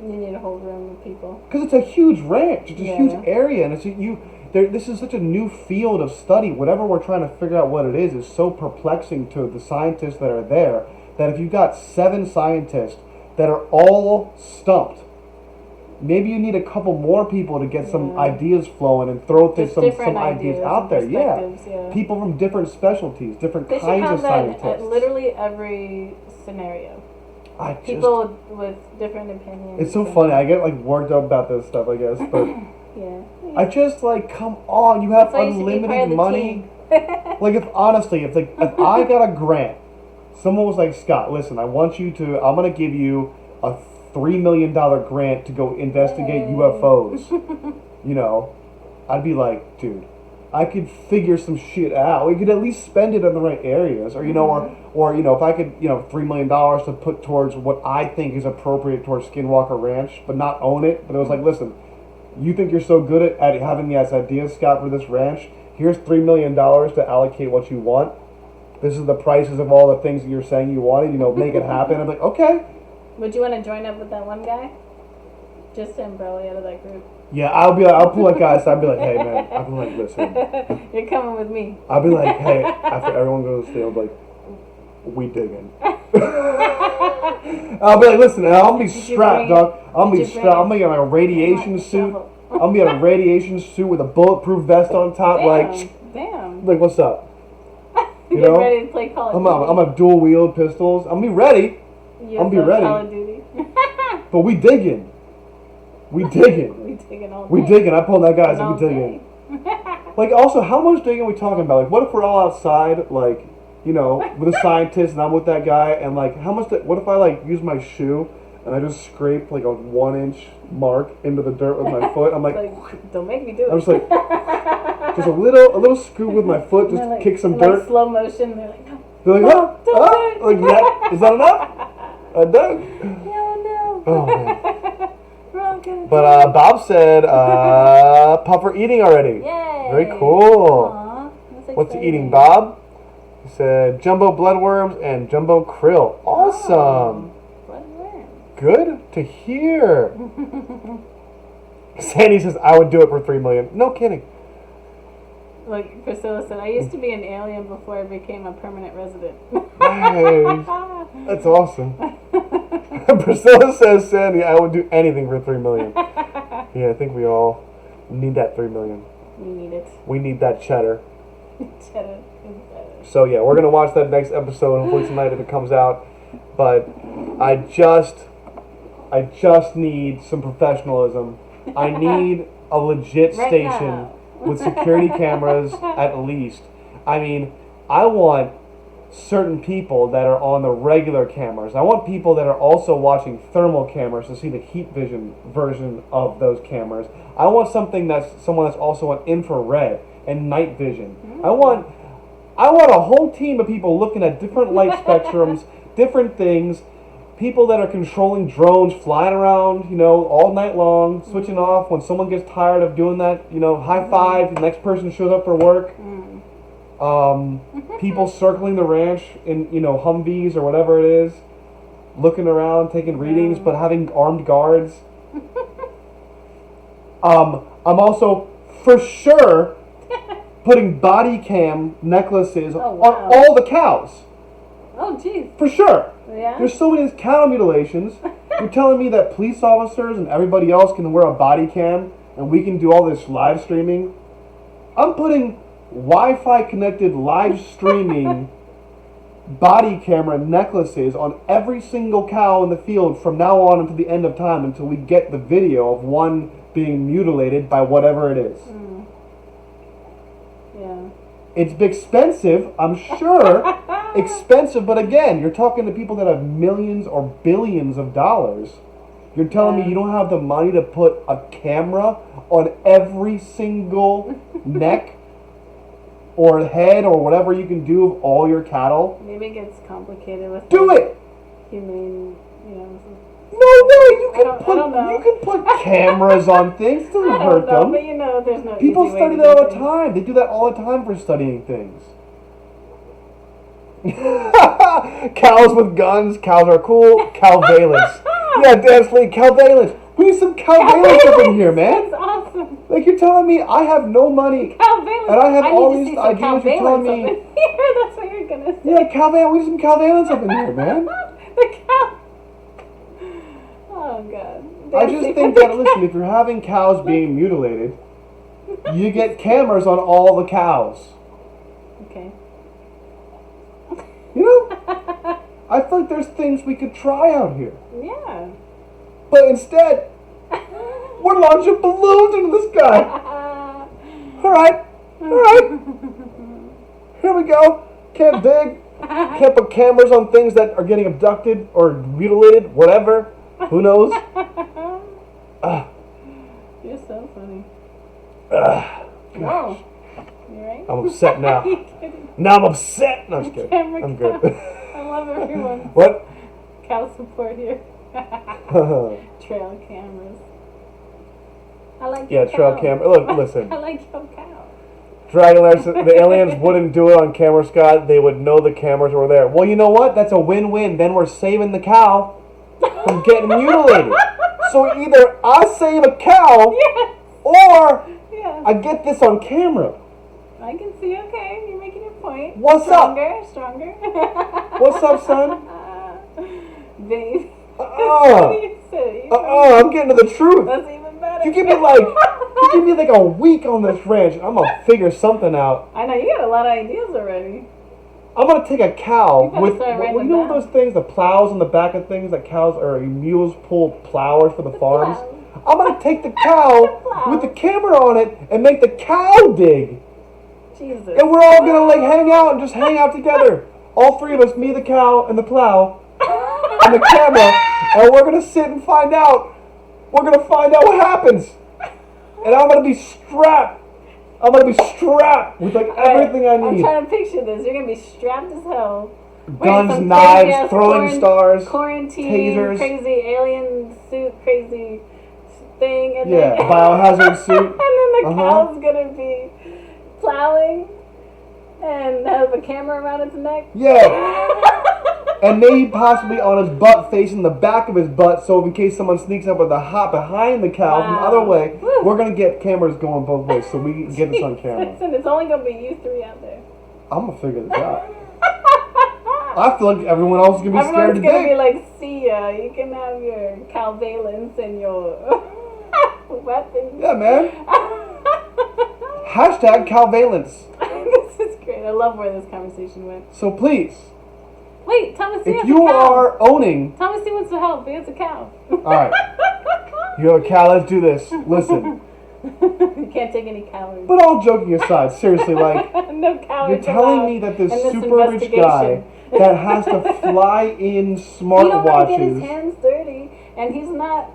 S2: You need a whole room of people.
S1: Because it's a huge ranch, it's a
S2: Yeah.
S1: huge area, and this is such a new field of study. Whatever we're trying to figure out what it is so perplexing to the scientists that are there, that if you've got 7 scientists that are all stumped, maybe you need a couple more people to get some ideas flowing and throw
S2: Just
S1: some
S2: different
S1: ideas
S2: ideas
S1: out
S2: and
S1: there. Yeah.
S2: perspectives, yeah.
S1: People from different specialties, different
S2: They should
S1: kinds
S2: have
S1: of
S2: that
S1: scientists.
S2: at literally every scenario.
S1: I just,
S2: People with different opinions.
S1: it's so
S2: and-
S1: funny. I get like worked up about this stuff, I guess, but
S2: Yeah.
S1: I just like, come on, you have
S2: That's why you should be part of
S1: unlimited
S2: the
S1: money.
S2: team.
S1: Like, if honestly, if I got a grant, someone was like, Scott, listen, I'm gonna give you a $3 million grant to go investigate
S2: Yay.
S1: UFOs. You know, I'd be like, dude, I could figure some shit out. We could at least spend it in the right areas, or you know, or you know, if I could, you know, $3 million to put towards what I think is appropriate towards Skinwalker Ranch, but not own it. But it was like, listen, you think you're so good at having these ideas, Scott, for this ranch? Here's $3 million to allocate what you want. This is the prices of all the things that you're saying you wanted. You know, make it happen. I'm like, okay.
S2: Would you want to join up with that one guy? Just him, probably, out of that group.
S1: Yeah, I'll pull that guy aside. I'll be like, hey man, I'll be like, listen.
S2: You're coming with me.
S1: I'll be like, hey, after everyone goes to sleep, I'll be like, we digging. I'll be like, listen, and I'll be strapped, dog. I'm gonna be strapped. I'm gonna get like a radiation suit. I'm gonna get a radiation suit with a bulletproof vest on top.
S2: Damn.
S1: Like, what's up? You
S2: Get
S1: know?
S2: ready to play Call of
S1: I'm
S2: Duty.
S1: gonna dual wield pistols. I'm gonna be ready.
S2: Yes,
S1: be ready.
S2: Call of Duty.
S1: But we digging. We digging.
S2: We digging all day.
S1: We digging. I pulled that guy, so
S2: All
S1: we digging.
S2: day.
S1: Like, also, how much digging are we talking about? Like, what if we're all outside, like, you know, with a scientist, and I'm with that guy, and like, what if I like use my shoe and I just scrape like a 1-inch mark into the dirt with my foot? I'm like,
S2: don't make me do it.
S1: I'm just like, just a little scoop with my foot, just
S2: And they're like,
S1: kick some
S2: in
S1: dirt.
S2: like slow motion. They're like, no.
S1: They're like,
S2: No, don't do it.
S1: like that. Is that enough? Done.
S2: No.
S1: Oh man.
S2: Wrong kind of
S1: But Bob said, Puffer eating already.
S2: Yay.
S1: Very cool.
S2: Aw, that's
S1: What's he
S2: exciting.
S1: eating, Bob? He said jumbo bloodworms and jumbo krill. Awesome.
S2: Bloodworm.
S1: Good to hear. Sandy says, I would do it for $3 million. No kidding.
S2: Like Priscilla said, I used to be an alien before I became a permanent resident.
S1: Nice. That's awesome. Priscilla says, Sandy, I would do anything for $3 million. Yeah, I think we all need that $3 million.
S2: We need it.
S1: We need that cheddar.
S2: Cheddar is better.
S1: So yeah, we're gonna watch that next episode, hopefully tonight if it comes out. But I just need some professionalism. I need a legit
S2: Right
S1: station
S2: now.
S1: with security cameras at least. I mean, I want certain people that are on the regular cameras. I want people that are also watching thermal cameras to see the heat vision version of those cameras. I want someone that's also on infrared and night vision. I want a whole team of people looking at different light spectrums, different things, people that are controlling drones, flying around, you know, all night long, switching off when someone gets tired of doing that, you know, high five, the next person shows up for work. People circling the ranch in, you know, Humvees or whatever it is, looking around, taking readings, but having armed guards. I'm also for sure putting body cam necklaces on all the cows.
S2: Oh, jeez.
S1: For sure.
S2: Yeah?
S1: There's so many cow mutilations. You're telling me that police officers and everybody else can wear a body cam and we can do all this live streaming? I'm putting Wi-Fi connected live streaming body camera necklaces on every single cow in the field from now on until the end of time, until we get the video of one being mutilated by whatever it is.
S2: Yeah.
S1: It's expensive, I'm sure. Expensive, but again, you're talking to people that have millions or billions of dollars. You're telling me you don't have the money to put a camera on every single neck or head or whatever you can do of all your cattle?
S2: Maybe it gets complicated with humane,
S1: No way! You
S2: I don't know.
S1: You can put cameras on things. It doesn't hurt them.
S2: But there's no
S1: People
S2: easy way
S1: study
S2: to
S1: that
S2: do
S1: all the
S2: things.
S1: time. They do that all the time for studying things. Cows with guns. Cows are cool. Calvalence. Yeah, dance league. Calvalence. We need some calvalence up in here, man.
S2: That's awesome.
S1: Like, you're telling me I have no money
S2: Calvalence.
S1: and I have all
S2: need to
S1: these
S2: see some
S1: ideas. You're telling
S2: calvalence
S1: me,
S2: up in here. That's what you're gonna say.
S1: yeah, calvalence. We need some calvalence up in here, man.
S2: The cow. Oh God.
S1: I just think that, listen, if you're having cows being mutilated, you get cameras on all the cows.
S2: Okay.
S1: You know? I feel like there's things we could try out here.
S2: Yeah.
S1: But instead, we're launching balloons into the sky. Alright. Here we go. Can't dig. Can't put cameras on things that are getting abducted or mutilated, whatever. Who knows?
S2: You're so funny.
S1: Gosh.
S2: You right?
S1: I'm upset now. Now I'm upset. No, I'm just kidding. I'm good.
S2: I love everyone.
S1: What?
S2: Cow support here. Trail cameras. I like
S1: Yeah,
S2: your
S1: trail
S2: cow.
S1: camera. Look, listen.
S2: I like your cow.
S1: Dragonlance, the aliens wouldn't do it on camera, Scott. They would know the cameras were there. Well, you know what? That's a win-win. Then we're saving the cow from getting mutilated. So either I save a cow, or I get this on camera.
S2: I can see. Okay, you're making your point.
S1: What's up?
S2: Stronger.
S1: What's up, son?
S2: Babe. What do you say?
S1: I'm getting to the truth.
S2: That's even better.
S1: You give me like a week on this ranch, and I'm gonna figure something out.
S2: I know you got a lot of ideas already.
S1: I'm gonna take a cow with,
S2: start writing
S1: you know
S2: them
S1: those things, the plows on the back of things that cows or mules pull plowers for the farms?
S2: Plows.
S1: I'm gonna take the cow with the camera on it and make the cow dig.
S2: Jesus.
S1: And we're all gonna like hang out and just hang out together. All three of us, me, the cow, and the plow, and the camera, and we're gonna sit and find out. We're gonna find out what happens. And I'm gonna be strapped. I'm gonna be strapped with like everything I
S2: I'm
S1: need.
S2: trying to picture this. You're gonna be strapped as hell.
S1: Guns,
S2: Some
S1: knives,
S2: crazy-ass
S1: throwing stars,
S2: quarantine,
S1: tasers.
S2: crazy alien suit, crazy thing, and
S1: Yeah,
S2: then,
S1: biohazard suit.
S2: and then the cow's gonna be plowing and have a camera around its neck.
S1: Yeah. And maybe possibly on his butt, facing the back of his butt, so in case someone sneaks up with a hop behind the cow from the other way, we're gonna get cameras going both ways, so we can get this on camera.
S2: Listen, it's only gonna be you three out there.
S1: I'm gonna figure this out. I feel like everyone else is gonna be scared to
S2: Everyone's gonna
S1: dig.
S2: be like, see ya, you can have your calvalence and your weapons.
S1: Yeah, man. Hashtag calvalence.
S2: This is great. I love where this conversation went.
S1: So please,
S2: Wait, Thomas C has
S1: if
S2: a
S1: you
S2: cow.
S1: are owning,
S2: Thomas C wants to help. He has a cow.
S1: alright, you have a cow, let's do this. Listen.
S2: You can't take any cowards.
S1: But all joking aside, seriously, like,
S2: No cowards.
S1: you're telling
S2: allowed
S1: me that this
S2: in this
S1: super rich guy
S2: investigation.
S1: that has to fly in
S2: He don't want to get his
S1: smartwatches.
S2: hands dirty, and he's not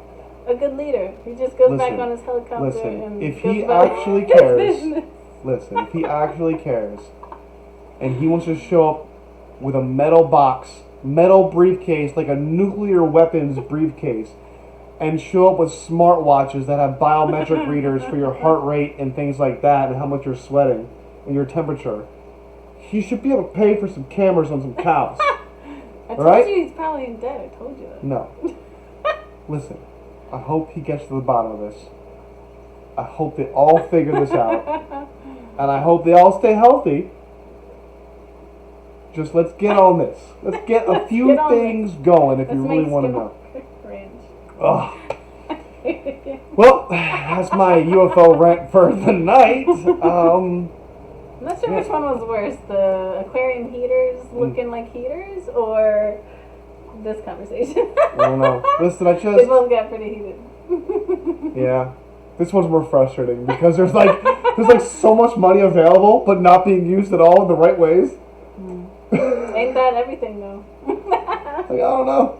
S2: a good leader. He just goes back
S1: Listen,
S2: on his helicopter
S1: listen,
S2: and
S1: if
S2: goes
S1: he
S2: about
S1: actually
S2: his
S1: cares,
S2: business.
S1: Listen, if he actually cares, and he wants to show up with a metal box, metal briefcase, like a nuclear weapons briefcase, and show up with smartwatches that have biometric readers for your heart rate and things like that, and how much you're sweating and your temperature, he should be able to pay for some cameras on some cows.
S2: I told
S1: Right?
S2: you he's probably dead. I told you that.
S1: No. Listen, I hope he gets to the bottom of this. I hope they all figure this out. And I hope they all stay healthy. Just let's get on this. Let's get a few things going if you really want to know. Ugh. Well, that's my UFO rant for the night.
S2: I'm not sure which one was worse, the aquarium heaters looking like heaters or this conversation.
S1: I don't know. Listen,
S2: They both got pretty heated.
S1: Yeah. This one's more frustrating because there's like so much money available but not being used at all in the right ways.
S2: Ain't that everything though?
S1: Like, I don't know.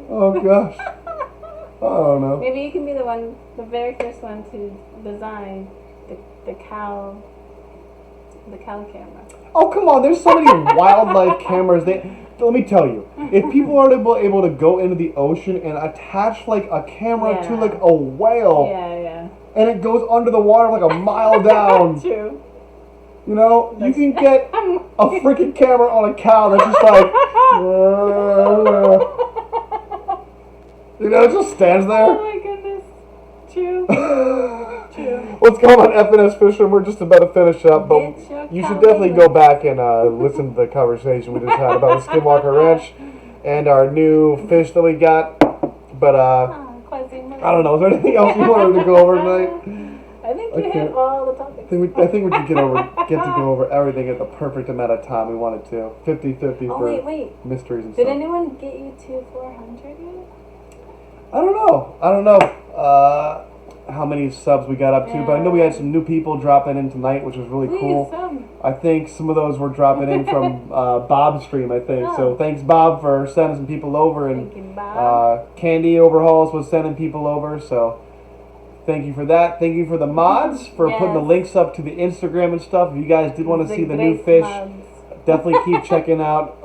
S1: Oh gosh. I don't know.
S2: Maybe you can be the very first one to design the cow camera.
S1: Oh come on! There's so many wildlife cameras. Let me tell you, if people are able to go into the ocean and attach like a camera to like a whale, and it goes under the water like a mile down.
S2: True.
S1: You know, you can get a freaking camera on a cow that's just like, you know, it just stands there.
S2: Oh my goodness. True. True.
S1: What's going on, FNS Fisher? We're just about to finish up, but you should definitely go back and listen to the conversation we just had about the Skinwalker Ranch and our new fish that we got. But I don't know. Is there anything else you wanted to go over tonight?
S2: I think we hit all the topics.
S1: I think we could get to go over everything at the perfect amount of time we wanted to. 50-50 for mysteries and stuff.
S2: Did anyone get you to 400 yet?
S1: I don't know how many subs we got up to, but I know we had some new people dropping in tonight, which was really cool. I think some of those were dropping in from Bob's stream, I think. So thanks, Bob, for sending some people over. And Candy Overhauls was sending people over, so thank you for that. Thank you for the mods for putting the links up to the Instagram and stuff. If you guys did want to see the new fish, definitely keep checking out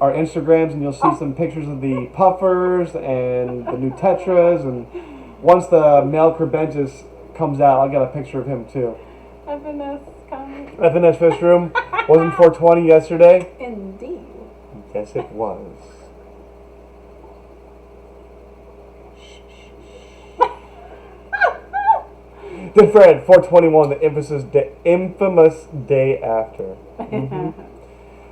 S1: our Instagrams, and you'll see some pictures of the puffers and the new tetras. And once the male Crebentus comes out, I'll get a picture of him too. FNS Fish Room wasn't 420 yesterday.
S2: Indeed.
S1: Yes, it was. The Fred 421, the infamous day after.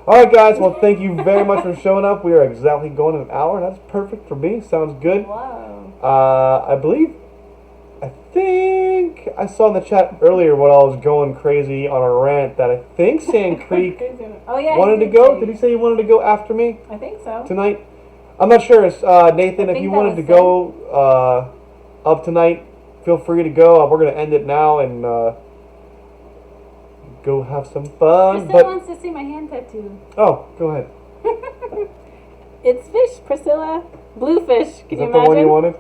S1: Alright guys, well thank you very much for showing up. We are exactly going an hour. That's perfect for me. Sounds good.
S2: Wow.
S1: I think I saw in the chat earlier when I was going crazy on a rant that I think Sand Creek wanted to go. Did he say he wanted to go after me?
S2: I think so.
S1: Tonight? I'm not sure. Nathan, if you wanted to go up tonight, feel free to go. We're going to end it now and go have some fun.
S2: Priscilla wants to see my hand tattoo.
S1: Oh, go ahead.
S2: It's fish, Priscilla. Blue fish. Can you imagine?
S1: Is that the one you wanted?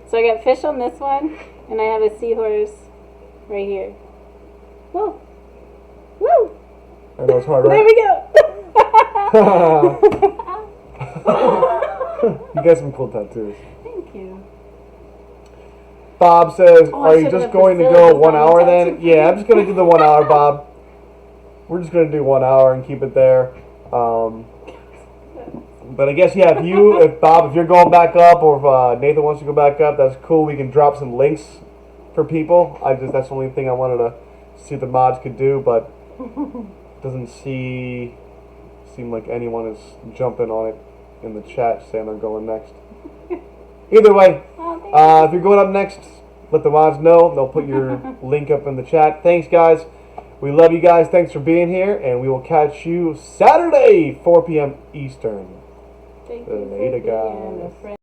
S2: So I got fish on this one, and I have a seahorse right here. Whoa. Woo!
S1: I know it's hard, right?
S2: There we go.
S1: You got some cool tattoos.
S2: Thank you.
S1: Bob says, are you just going to go 1 hour then? Yeah, I'm just going to do the 1 hour, Bob. We're just going to do 1 hour and keep it there. But I guess, yeah, if Bob, if you're going back up, or if Nathan wants to go back up, that's cool. We can drop some links for people. That's the only thing I wanted to see if the mods could do, but doesn't seem like anyone is jumping on it in the chat saying they're going next. Either way, if you're going up next, let the mods know. They'll put your link up in the chat. Thanks, guys. We love you guys. Thanks for being here, and we will catch you Saturday, 4 p.m. Eastern.
S2: Thank you
S1: Later, guys.